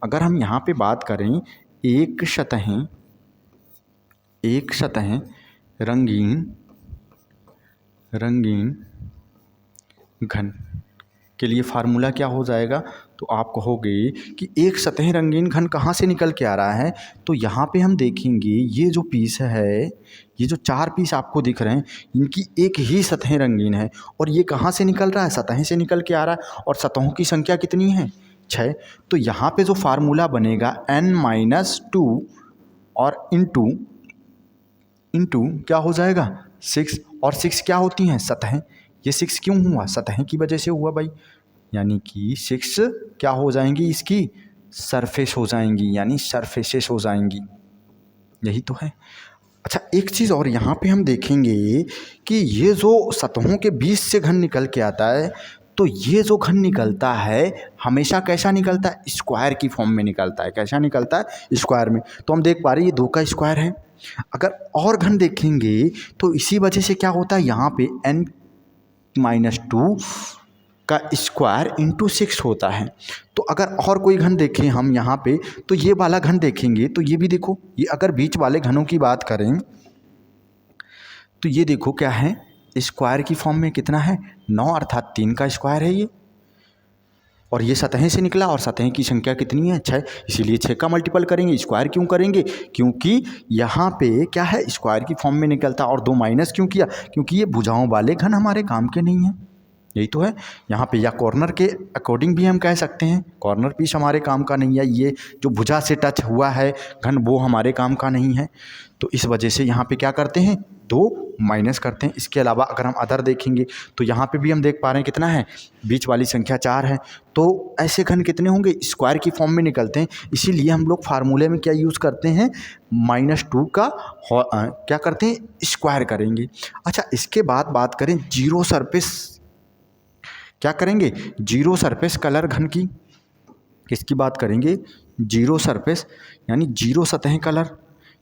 अगर हम यहाँ पे बात करें एक सतहें रंगीन घन के लिए फार्मूला क्या हो जाएगा? तो आप कहोगे कि एक सतह रंगीन घन कहाँ से निकल के आ रहा है? तो यहाँ पे हम देखेंगे ये जो पीस है, ये जो 4 पीस आपको दिख रहे हैं, इनकी एक ही सतह रंगीन है, और ये कहाँ से निकल रहा है? सतह से निकल के आ रहा है, और सतहों की संख्या कितनी है? 6। तो यहाँ पे जो फार्मूला बनेगा n-2 और इंटू क्या हो जाएगा? 6। और 6 क्या होती हैं? सतहें। ये 6 क्यों हुआ? सतहें की वजह से हुआ भाई, यानी कि 6 क्या हो जाएंगी? इसकी सरफेस हो जाएंगी, यानी सरफेसेस हो जाएंगी, यही तो है। अच्छा, एक चीज़ और यहाँ पे हम देखेंगे कि ये जो सतहों के बीच से घन निकल के आता है, तो ये जो घन निकलता है हमेशा कैसा निकलता है? स्क्वायर की फॉर्म में निकलता है। कैसा निकलता है? स्क्वायर में। तो हम देख पा रहे हैं ये 2 का स्क्वायर है। अगर और घन देखेंगे तो इसी वजह से क्या होता है, यहाँ पे n-2 का स्क्वायर इंटू 6 होता है। तो अगर और कोई घन देखें हम यहाँ पे, तो ये वाला घन देखेंगे तो ये भी देखो, ये अगर बीच वाले घनों की बात करें तो ये देखो क्या है, स्क्वायर की फॉर्म में कितना है? 9, अर्थात 3 का स्क्वायर है ये। और ये सतहें से निकला, और सतहें की संख्या कितनी है? 6। इसीलिए 6 का मल्टीपल करेंगे। स्क्वायर क्यों करेंगे? क्योंकि यहाँ पे क्या है, स्क्वायर की फॉर्म में निकलता। और 2 माइनस क्यों किया? क्योंकि ये भुजाओं वाले घन हमारे काम के नहीं हैं, यही तो है यहाँ पे। या कॉर्नर के अकॉर्डिंग भी हम कह सकते हैं, कॉर्नर पीस हमारे काम का नहीं है, ये जो भुजा से टच हुआ है घन वो हमारे काम का नहीं है। तो इस वजह से यहाँ पे क्या करते हैं? 2 माइनस करते हैं। इसके अलावा अगर हम अदर देखेंगे तो यहाँ पे भी हम देख पा रहे हैं कितना है, बीच वाली संख्या 4 है। तो ऐसे घन कितने होंगे? स्क्वायर की फॉर्म में निकलते हैं। इसीलिए हम लोग फार्मूले में क्या यूज़ करते हैं? -2 का क्या करते हैं? स्क्वायर करेंगे। अच्छा, इसके बाद बात करें जीरो सरफेस, क्या करेंगे? जीरो सरफेस कलर घन की। किसकी बात करेंगे? जीरो सरफेस, यानी जीरो सतह कलर,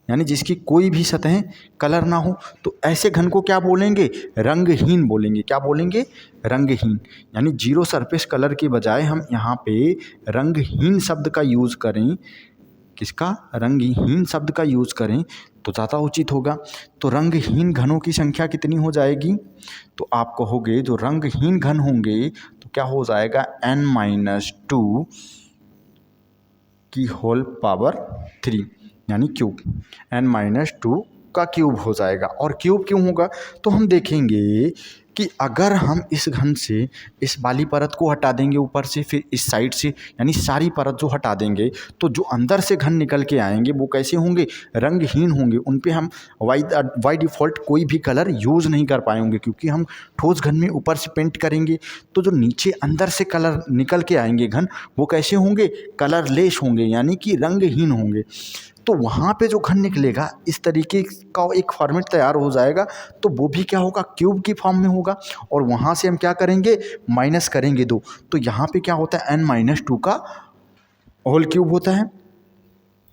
यानी जिसकी कोई भी सतह कलर ना हो। तो ऐसे घन को क्या बोलेंगे? रंगहीन बोलेंगे। क्या बोलेंगे? रंगहीन। यानी जीरो सरफेस कलर के बजाय हम यहाँ पे रंगहीन शब्द का यूज़ करें। किसका? रंगहीन शब्द का यूज़ करें तो ज़्यादा उचित होगा। तो रंगहीन घनों की संख्या कितनी हो जाएगी? तो आप कहोगे जो रंगहीन घन होंगे तो क्या हो जाएगा? n-2 की होल पावर 3, यानी क्यूब। n-2 का क्यूब हो जाएगा। और क्यूब क्यों होगा? तो हम देखेंगे कि अगर हम इस घन से इस वाली परत को हटा देंगे ऊपर से, फिर इस साइड से, यानी सारी परत जो हटा देंगे, तो जो अंदर से घन निकल के आएंगे वो कैसे होंगे? रंगहीन होंगे। उन पे हम बाई डिफ़ॉल्ट कोई भी कलर यूज़ नहीं कर पाएंगे, क्योंकि हम ठोस घन में ऊपर से पेंट करेंगे। तो जो नीचे अंदर से कलर निकल के आएंगे घन, वो कैसे होंगे? कलरलेस होंगे, यानी कि रंगहीन होंगे। तो वहाँ पे जो घन निकलेगा इस तरीके का एक फॉर्मेट तैयार हो जाएगा, तो वो भी क्या होगा? क्यूब की फॉर्म में होगा। और वहाँ से हम क्या करेंगे? माइनस करेंगे 2। तो यहाँ पे क्या होता है? n-2 का होल क्यूब होता है।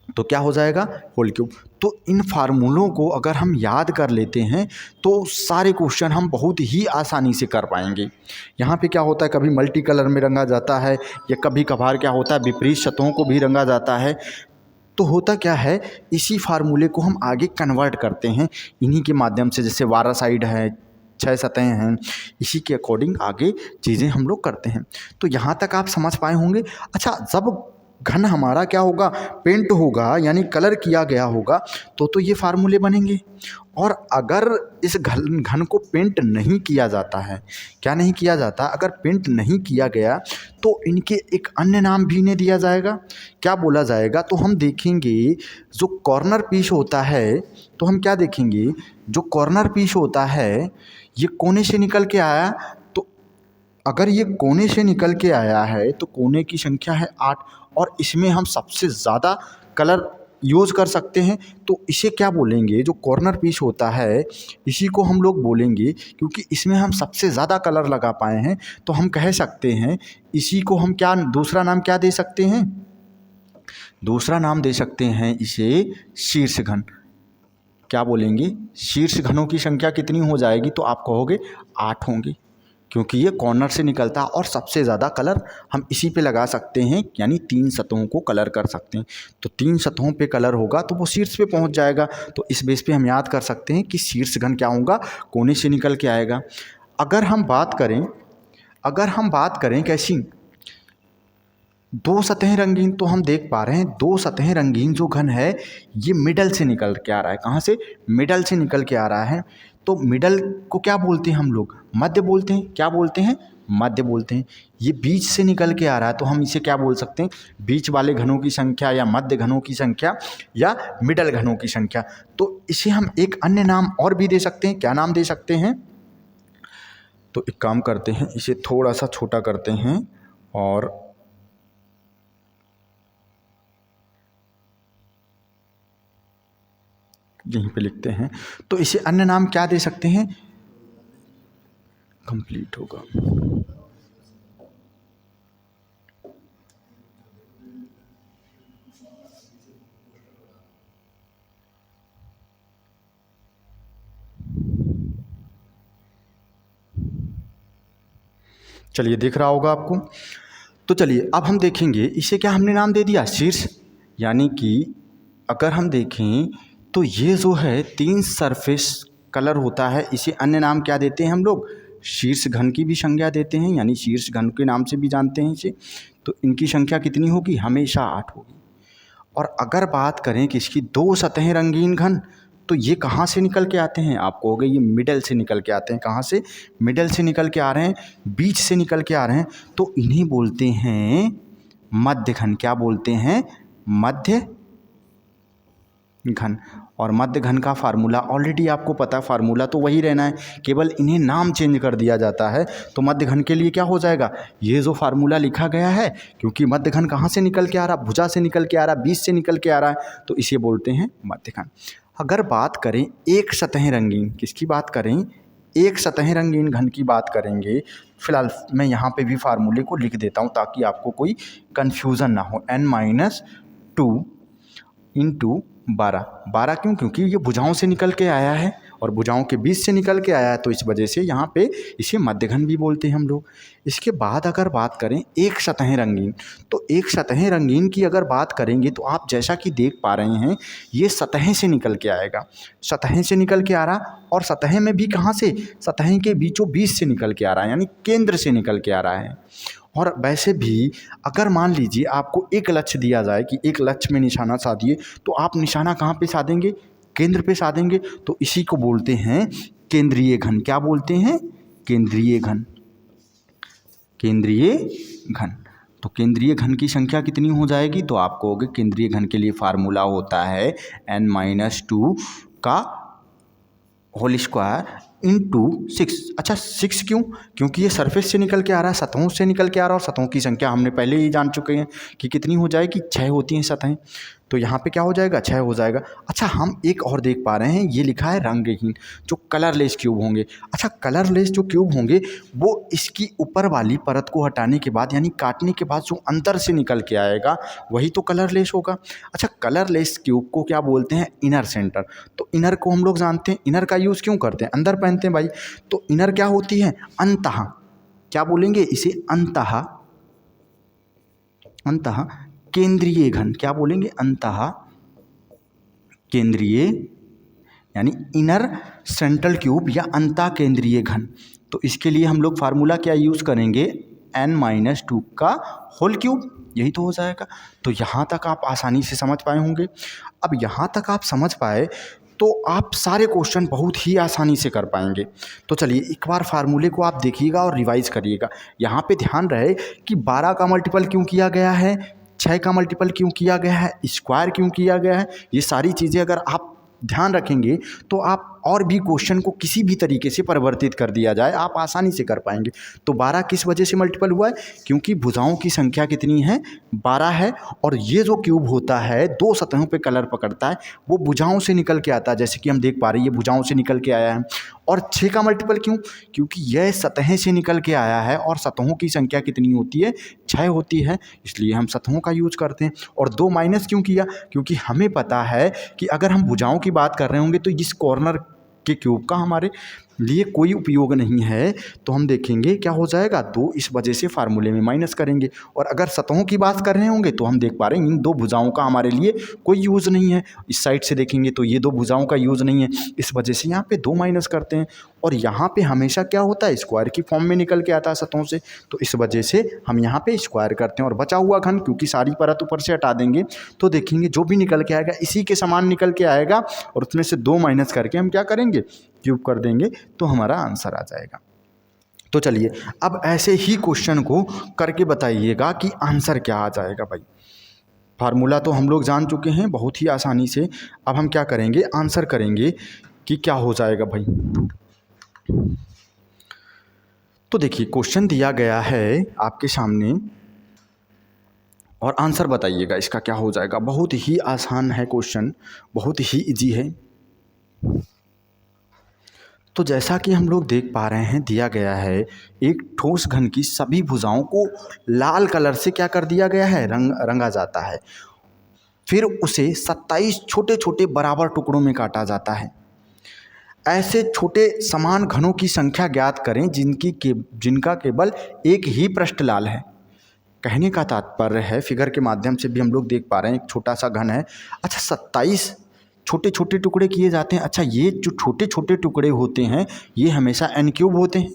तो क्या हो जाएगा? Whole cube. तो इन फार्मूलों को अगर हम याद कर लेते हैं तो सारे क्वेश्चन हम बहुत ही आसानी से कर पाएंगे। यहाँ पे क्या होता है? कभी मल्टी कलर में रंगा जाता है, या कभी कभार क्या होता है विपरीत सतहों को भी रंगा जाता है। तो होता क्या है, इसी फार्मूले को हम आगे कन्वर्ट करते हैं इन्हीं के माध्यम से। जैसे 12 साइड है, 6 सतहें हैं, इसी के अकॉर्डिंग आगे चीज़ें हम लोग करते हैं। तो यहाँ तक आप समझ पाए होंगे। अच्छा, जब घन हमारा क्या होगा, पेंट होगा यानी कलर किया गया होगा, तो ये फार्मूले बनेंगे। और अगर इस घन को पेंट नहीं किया जाता है, क्या नहीं किया जाता, अगर पेंट नहीं किया गया तो इनके एक अन्य नाम भी इन्हें दिया जाएगा। क्या बोला जाएगा, तो हम देखेंगे जो कॉर्नर पीस होता है, तो हम क्या देखेंगे, जो कॉर्नर पीस होता है ये कोने से निकल के आया, तो अगर ये कोने से निकल के आया है तो कोने की संख्या है 8, और इसमें हम सबसे ज़्यादा कलर यूज़ कर सकते हैं, तो इसे क्या बोलेंगे, जो कॉर्नर पीस होता है इसी को हम लोग बोलेंगे, क्योंकि इसमें हम सबसे ज़्यादा कलर लगा पाए हैं, तो हम कह सकते हैं इसी को हम क्या दूसरा नाम क्या दे सकते हैं, दूसरा नाम दे सकते हैं इसे शीर्ष घन। क्या बोलेंगे, शीर्ष घनों की संख्या कितनी हो जाएगी, तो आप कहोगे 8 होंगी, क्योंकि ये कॉर्नर से निकलता और सबसे ज़्यादा कलर हम इसी पे लगा सकते हैं, यानी 3 सतहों को कलर कर सकते हैं। तो 3 सतहों पे कलर होगा तो वो शीर्ष पे पहुंच जाएगा। तो इस बेस पे हम याद कर सकते हैं कि शीर्ष घन क्या होगा, कोने से निकल के आएगा। अगर हम बात करें कैसी, 2 सतहें रंगीन, तो हम देख पा रहे हैं 2 सतहें रंगीन जो घन है ये मिडल से निकल के आ रहा है। कहाँ से, मिडल से निकल के आ रहा है। तो मिडल को क्या बोलते हैं हम लोग, मध्य बोलते हैं। क्या बोलते हैं, मध्य बोलते हैं। ये बीच से निकल के आ रहा है तो हम इसे क्या बोल सकते हैं, बीच वाले घनों की संख्या या मध्य घनों की संख्या या मिडल घनों की संख्या। तो इसे हम एक अन्य नाम और भी दे सकते हैं। क्या नाम दे सकते हैं, तो एक काम करते हैं, इसे थोड़ा सा छोटा करते हैं और यहीं पे लिखते हैं। तो इसे अन्य नाम क्या दे सकते हैं, कंप्लीट होगा। चलिए दिख रहा होगा आपको। तो चलिए अब हम देखेंगे इसे क्या हमने नाम दे दिया, शीर्ष। यानी कि अगर हम देखें तो ये जो है 3 सरफेस कलर होता है, इसे अन्य नाम क्या देते हैं हम लोग, शीर्ष घन की भी संज्ञा देते हैं, यानी शीर्ष घन के नाम से भी जानते हैं इसे। तो इनकी संख्या कितनी होगी, हमेशा 8 होगी। और अगर बात करें कि इसकी 2 सतहें रंगीन घन, तो ये कहाँ से निकल के आते हैं, आपको हो गए ये मिडल से निकल के आते हैं। कहाँ से, मिडल से निकल के आ रहे हैं, बीच से निकल के आ रहे हैं, तो इन्हें बोलते हैं मध्य घन। क्या बोलते हैं, मध्य घन। और मध्य घन का फार्मूला ऑलरेडी आपको पता है, फार्मूला तो वही रहना है, केवल इन्हें नाम चेंज कर दिया जाता है। तो मध्य घन के लिए क्या हो जाएगा, ये जो फार्मूला लिखा गया है, क्योंकि मध्य घन कहाँ से निकल के आ रहा, भुजा से निकल के आ रहा, बीच से निकल के आ रहा है, तो इसे बोलते हैं मध्य घन। अगर बात करें एक सतहें रंगीन, किसकी बात करें, एक सतहें रंगीन घन की बात करेंगे। फिलहाल मैं यहाँ पे भी फार्मूले को लिख देता हूँ ताकि आपको कोई कन्फ्यूज़न ना हो। n-2 इंटू 12 क्यों, क्योंकि ये भुजाओं से निकल के आया है और भुजाओं के बीच से निकल के आया है, तो इस वजह से यहाँ पे इसे मध्यघन भी बोलते हैं हम लोग। इसके बाद अगर बात करें एक सतहें रंगीन, तो एक सतहें रंगीन की अगर बात करेंगे तो आप जैसा कि देख पा रहे हैं ये सतहें से निकल के आएगा, सतहें से निकल के आ रहा, और सतहें में भी कहाँ से, सतहें के बीचों बीच से निकल के आ रहा है, यानी केंद्र से निकल के आ रहा है। और वैसे भी अगर मान लीजिए आपको एक लक्ष्य दिया जाए कि एक लक्ष्य में निशाना साधिए, तो आप निशाना कहाँ पे साधेंगे, केंद्र पे साधेंगे, तो इसी को बोलते हैं केंद्रीय घन। क्या बोलते हैं, केंद्रीय घन। केंद्रीय घन। तो केंद्रीय घन की संख्या कितनी हो जाएगी, तो आपको होगा केंद्रीय घन के लिए फार्मूला होता है n-2 का होल स्क्वायर इंटू 6। अच्छा 6 क्यों, क्योंकि ये सरफेस से निकल के आ रहा है, सतहों से निकल के आ रहा है, और सतहों की संख्या हमने पहले ही जान चुके हैं कि कितनी हो जाएगी, 6 होती हैं सतहें। तो यहाँ पे क्या हो जाएगा, 6 हो जाएगा। अच्छा हम एक और देख पा रहे हैं, ये लिखा है रंगहीन, जो कलरलेस क्यूब होंगे। अच्छा कलरलेस जो क्यूब होंगे वो इसकी ऊपर वाली परत को हटाने के बाद, यानी काटने के बाद जो अंदर से निकल के आएगा वही तो कलरलेस होगा। अच्छा कलरलेस क्यूब को क्या बोलते हैं, इनर सेंटर। तो इनर को हम लोग जानते हैं, इनर का यूज़ क्यों करते हैं, अंदर पहनते हैं भाई। तो इनर क्या होती है, अंतः, क्या बोलेंगे इसे, अंतः, अंतः केंद्रीय घन। क्या बोलेंगे, अंतः केंद्रीय, यानी इनर सेंट्रल क्यूब या अंतः केंद्रीय घन। तो इसके लिए हम लोग फार्मूला क्या यूज़ करेंगे, n-2 का होल क्यूब, यही तो हो जाएगा। तो यहाँ तक आप आसानी से समझ पाए होंगे। अब यहाँ तक आप समझ पाए तो आप सारे क्वेश्चन बहुत ही आसानी से कर पाएंगे। तो चलिए एक बार फार्मूले को आप देखिएगा और रिवाइज करिएगा। यहाँ पे ध्यान रहे कि 12 का मल्टीपल क्यों किया गया है, 6 का मल्टीपल क्यों किया गया है, स्क्वायर क्यों किया गया है, ये सारी चीज़ें अगर आप ध्यान रखेंगे तो आप और भी क्वेश्चन को किसी भी तरीके से परिवर्तित कर दिया जाए आप आसानी से कर पाएंगे। तो 12 किस वजह से मल्टीपल हुआ है, क्योंकि भुजाओं की संख्या कितनी है, 12 है। और ये जो क्यूब होता है 2 सतहों पे कलर पकड़ता है, वो भुजाओं से निकल के आता है, जैसे कि हम देख पा रहे हैं ये भुजाओं से निकल के आया है। और 6 का मल्टीपल क्यों, क्योंकि यह सतहें से निकल के आया है और सतहों की संख्या कितनी होती है, 6 होती है, इसलिए हम सतहों का यूज करते हैं। और 2 माइनस क्यों किया, क्योंकि हमें पता है कि अगर हम भुजाओं की बात कर रहे होंगे तो इस कॉर्नर के क्यूब का हमारे लिए कोई उपयोग नहीं है, तो हम देखेंगे क्या हो जाएगा, 2 इस वजह से फार्मूले में माइनस करेंगे। और अगर सतहों की बात कर रहे होंगे तो हम देख पा रहे हैं इन 2 भुजाओं का हमारे लिए कोई यूज़ नहीं है। इस साइड से देखेंगे तो ये 2 भुजाओं का यूज़ नहीं है, इस वजह से यहाँ पे 2 माइनस करते हैं। और यहाँ पे हमेशा क्या होता है, स्क्वायर की फॉर्म में निकल के आता है सतहों से, तो इस वजह से हम यहाँ पे स्क्वायर करते हैं। और बचा हुआ घन, क्योंकि सारी परत ऊपर से हटा देंगे तो देखेंगे जो भी निकल के आएगा इसी के समान निकल के आएगा, और उसमें से 2 माइनस करके हम क्या करेंगे, क्यूब कर देंगे, तो हमारा आंसर आ जाएगा। तो चलिए अब ऐसे ही क्वेश्चन को करके बताइएगा कि आंसर क्या आ जाएगा। भाई फार्मूला तो हम लोग जान चुके हैं बहुत ही आसानी से, अब हम क्या करेंगे, आंसर करेंगे कि क्या हो जाएगा। भाई तो देखिए क्वेश्चन दिया गया है आपके सामने और आंसर बताइएगा इसका क्या हो जाएगा। बहुत ही आसान है क्वेश्चन, बहुत ही इजी है। तो जैसा कि हम लोग देख पा रहे हैं दिया गया है एक ठोस घन की सभी भुजाओं को लाल कलर से क्या कर दिया गया है, रंगा जाता है। फिर उसे 27 छोटे छोटे बराबर टुकड़ों में काटा जाता है। ऐसे छोटे समान घनों की संख्या ज्ञात करें जिनका केवल एक ही पृष्ठ लाल है। कहने का तात्पर्य है, फिगर के माध्यम से भी हम लोग देख पा रहे हैं एक छोटा सा घन है। अच्छा 27 छोटे छोटे टुकड़े किए जाते हैं। अच्छा ये जो छोटे छोटे टुकड़े होते हैं ये हमेशा n क्यूब होते हैं।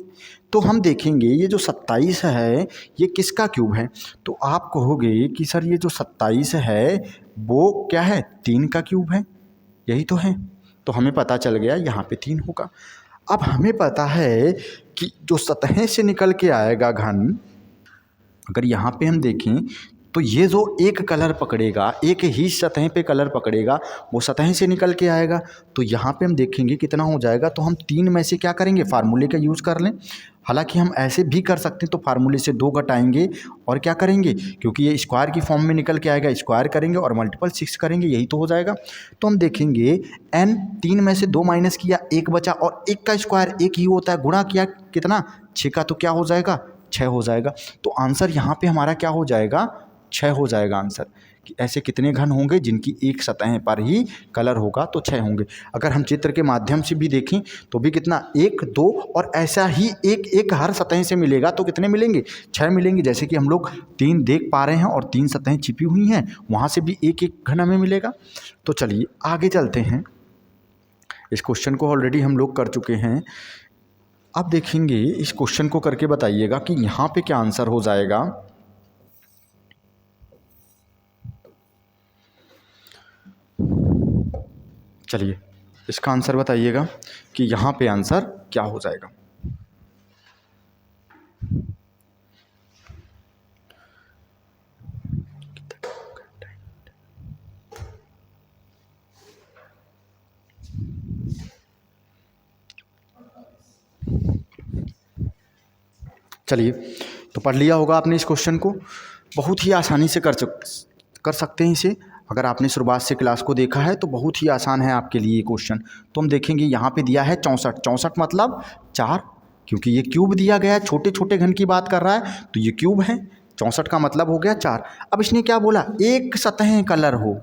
तो हम देखेंगे ये जो 27 है ये किसका क्यूब है, तो आप कहोगे कि सर ये जो 27 है वो क्या है, 3 का क्यूब है, यही तो है। तो हमें पता चल गया यहाँ पे 3 होगा। अब हमें पता है कि जो सतहें से निकल के आएगा घन, अगर यहाँ पे हम देखें तो ये जो एक कलर पकड़ेगा, एक ही सतह पे कलर पकड़ेगा, वो सतह से निकल के आएगा। तो यहाँ पे हम देखेंगे कितना हो जाएगा, तो हम 3 में से क्या करेंगे, फार्मूले का यूज़ कर लें। हालांकि हम ऐसे भी कर सकते हैं, तो फार्मूले से 2 घटाएंगे और क्या करेंगे, क्योंकि ये स्क्वायर की फॉर्म में निकल के आएगा, स्क्वायर करेंगे और मल्टीपल 6 करेंगे, यही तो हो जाएगा। तो हम देखेंगे n 3 में से 2 माइनस किया, 1 बचा, और 1 का स्क्वायर 1 ही होता है, गुणा किया कितना, 6 का, तो क्या हो जाएगा, 6 हो जाएगा। तो आंसर यहाँ पे हमारा क्या हो जाएगा, 6 हो जाएगा आंसर। कि ऐसे कितने घन होंगे जिनकी एक सतह पर ही कलर होगा, तो 6 होंगे। अगर हम चित्र के माध्यम से भी देखें तो भी कितना, 1 2 और ऐसा ही एक एक हर सतह से मिलेगा, तो कितने मिलेंगे, 6 मिलेंगे। जैसे कि हम लोग 3 देख पा रहे हैं और 3 सतहें छिपी हुई हैं, वहाँ से भी एक एक घन हमें मिलेगा। तो चलिए आगे चलते हैं। इस क्वेश्चन को ऑलरेडी हम लोग कर चुके हैं। अब देखेंगे इस क्वेश्चन को करके बताइएगा कि यहाँ पे क्या आंसर हो जाएगा। चलिए इसका आंसर बताइएगा कि यहाँ पे आंसर क्या हो जाएगा। चलिए तो पढ़ लिया होगा आपने इस क्वेश्चन को, बहुत ही आसानी से कर सकते हैं इसे। अगर आपने शुरुआत से क्लास को देखा है तो बहुत ही आसान है आपके लिए ये क्वेश्चन। तो हम देखेंगे यहाँ पे दिया है 64, 64 मतलब 4, क्योंकि ये क्यूब दिया गया है, छोटे छोटे घन की बात कर रहा है तो ये क्यूब है, 64 का मतलब हो गया 4। अब इसने क्या बोला, एक सतह कलर हो,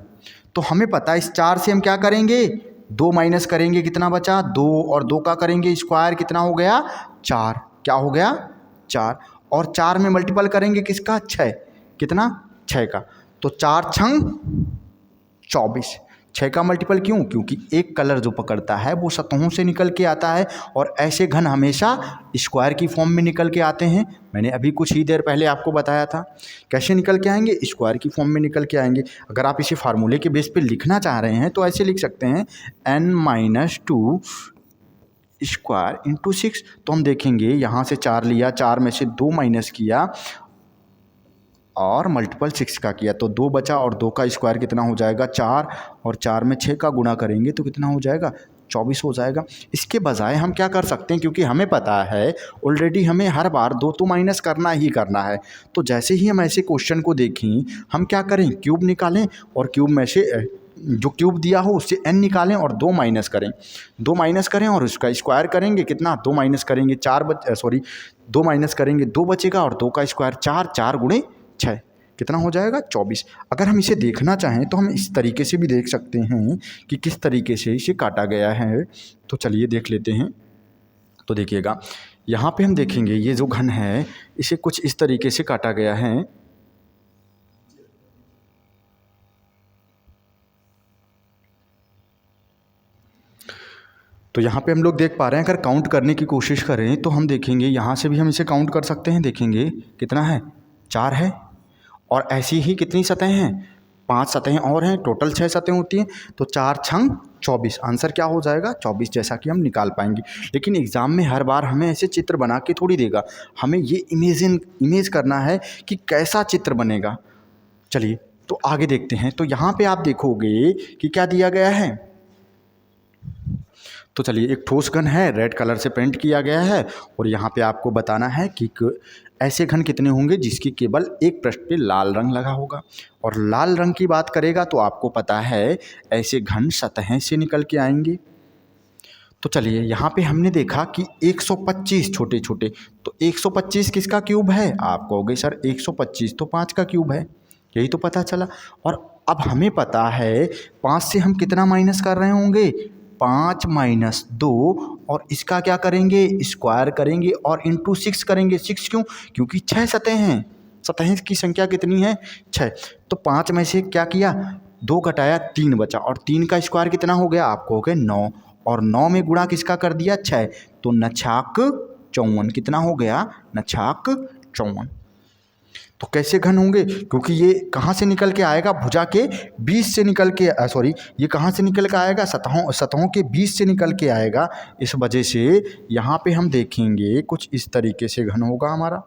तो हमें पता है इस 4 से हम क्या करेंगे, 2 माइनस करेंगे, कितना बचा 2, और 2 का करेंगे स्क्वायर, कितना हो गया 4, क्या हो गया 4, और 4 में मल्टीपल करेंगे किसका, 6, कितना 6 का, तो 4 छंग 24, 6 का मल्टीपल क्यों? क्योंकि एक कलर जो पकड़ता है वो सतहों से निकल के आता है और ऐसे घन हमेशा स्क्वायर की फॉर्म में निकल के आते हैं। मैंने अभी कुछ ही देर पहले आपको बताया था। कैसे निकल के आएंगे? स्क्वायर की फॉर्म में निकल के आएंगे। अगर आप इसे फार्मूले के बेस पे लिखना चाह रहे हैं तो ऐसे लिख सकते हैं n-2 स्क्वायर इंटू 6। तो हम देखेंगे यहाँ से 4 लिया, 4 में से 2 माइनस किया और मल्टीपल 6 का किया तो 2 बचा और 2 का स्क्वायर कितना हो जाएगा? 4, और 4 में 6 का गुणा करेंगे तो कितना हो जाएगा? 24 हो जाएगा। इसके बजाय हम क्या कर सकते हैं, क्योंकि हमें पता है ऑलरेडी हमें हर बार 2 तो माइनस करना ही करना है, तो जैसे ही हम ऐसे क्वेश्चन को देखें हम क्या करें? क्यूब निकालें और क्यूब में से जो क्यूब दिया हो उससे n निकालें और 2 माइनस करें। 2 माइनस करें और उसका स्क्वायर करेंगे, कितना? 2 माइनस करेंगे 2 माइनस करेंगे 2 बचेगा और 2 का स्क्वायर 4, 4 गुणे 6 कितना हो जाएगा? 24। अगर हम इसे देखना चाहें तो हम इस तरीके से भी देख सकते हैं कि किस तरीके से इसे काटा गया है। तो चलिए देख लेते हैं। तो देखिएगा यहाँ पे हम देखेंगे ये जो घन है इसे कुछ इस तरीके से काटा गया है। तो यहाँ पे हम लोग देख पा रहे हैं, अगर काउंट करने की कोशिश करें तो हम देखेंगे यहाँ से भी हम इसे काउंट कर सकते हैं। देखेंगे कितना है? 4 है। और ऐसी ही कितनी सतहें हैं? 5 सतहें और हैं, टोटल 6 सतहें होती हैं। तो 4 छंग 24, आंसर क्या हो जाएगा? 24, जैसा कि हम निकाल पाएंगे। लेकिन एग्ज़ाम में हर बार हमें ऐसे चित्र बना के थोड़ी देगा, हमें ये इमेज करना है कि कैसा चित्र बनेगा। चलिए तो आगे देखते हैं। तो यहाँ पे आप देखोगे कि क्या दिया गया है। तो चलिए एक ठोस घन है, रेड कलर से पेंट किया गया है और यहाँ पे आपको बताना है कि ऐसे घन कितने होंगे जिसकी केवल एक पृष्ठ पे लाल रंग लगा होगा। और लाल रंग की बात करेगा तो आपको पता है ऐसे घन सतहें से निकल के आएंगे। तो चलिए यहाँ पे हमने देखा कि 125 छोटे छोटे, तो 125 किसका क्यूब है? आप कहोगे सर 125 तो 5 का क्यूब है, यही तो पता चला। और अब हमें पता है 5 से हम कितना माइनस कर रहे होंगे? 5 माइनस 2, और इसका क्या करेंगे? स्क्वायर करेंगे और इंटू 6 करेंगे। 6 क्यों? क्योंकि 6 सतहें हैं, सतहें की संख्या कितनी है? 6। तो 5 में से क्या किया? 2 घटाया 3 बचा, और 3 का स्क्वायर कितना हो गया? आप कहोगे 9, और 9 में गुणा किसका कर दिया? 6, तो नछाक 54 कितना हो गया? नछाक 54। तो कैसे घन होंगे? क्योंकि ये कहाँ से निकल के आएगा? भुजा के बीच से निकल के ये कहाँ से निकल के आएगा? सतहों के बीच से निकल के आएगा। इस वजह से यहाँ पे हम देखेंगे कुछ इस तरीके से घन होगा हमारा,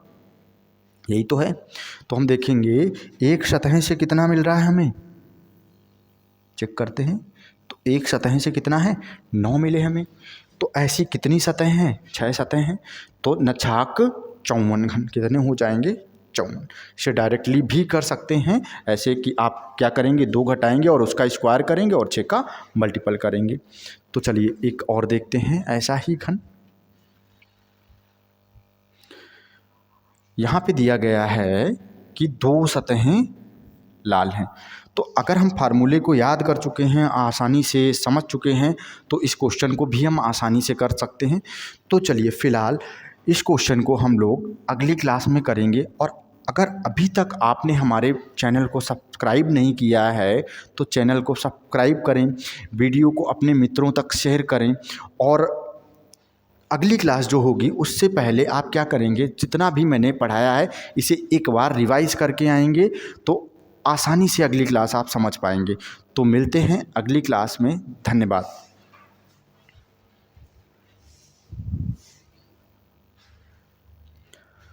यही तो है। तो हम देखेंगे एक सतह से कितना मिल रहा है हमें, चेक करते हैं। तो एक सतह से कितना है? 9 मिले हमें। तो ऐसी कितनी सतहें हैं? 6 सतहें हैं। तो नछाक 54 घन कितने हो जाएंगे? 54। इसे डायरेक्टली भी कर सकते हैं ऐसे कि आप क्या करेंगे? 2 घटाएंगे और उसका स्क्वायर करेंगे और 6 का मल्टीपल करेंगे। तो चलिए एक और देखते हैं ऐसा ही घन। यहाँ पे दिया गया है कि 2 सतहें लाल हैं। तो अगर हम फार्मूले को याद कर चुके हैं, आसानी से समझ चुके हैं, तो इस क्वेश्चन को भी हम आसानी से कर सकते हैं। तो चलिए फ़िलहाल इस क्वेश्चन को हम लोग अगली क्लास में करेंगे। और अगर अभी तक आपने हमारे चैनल को सब्सक्राइब नहीं किया है तो चैनल को सब्सक्राइब करें, वीडियो को अपने मित्रों तक शेयर करें। और अगली क्लास जो होगी उससे पहले आप क्या करेंगे? जितना भी मैंने पढ़ाया है इसे एक बार रिवाइज़ करके आएंगे तो आसानी से अगली क्लास आप समझ पाएंगे। तो मिलते हैं अगली क्लास में। धन्यवाद।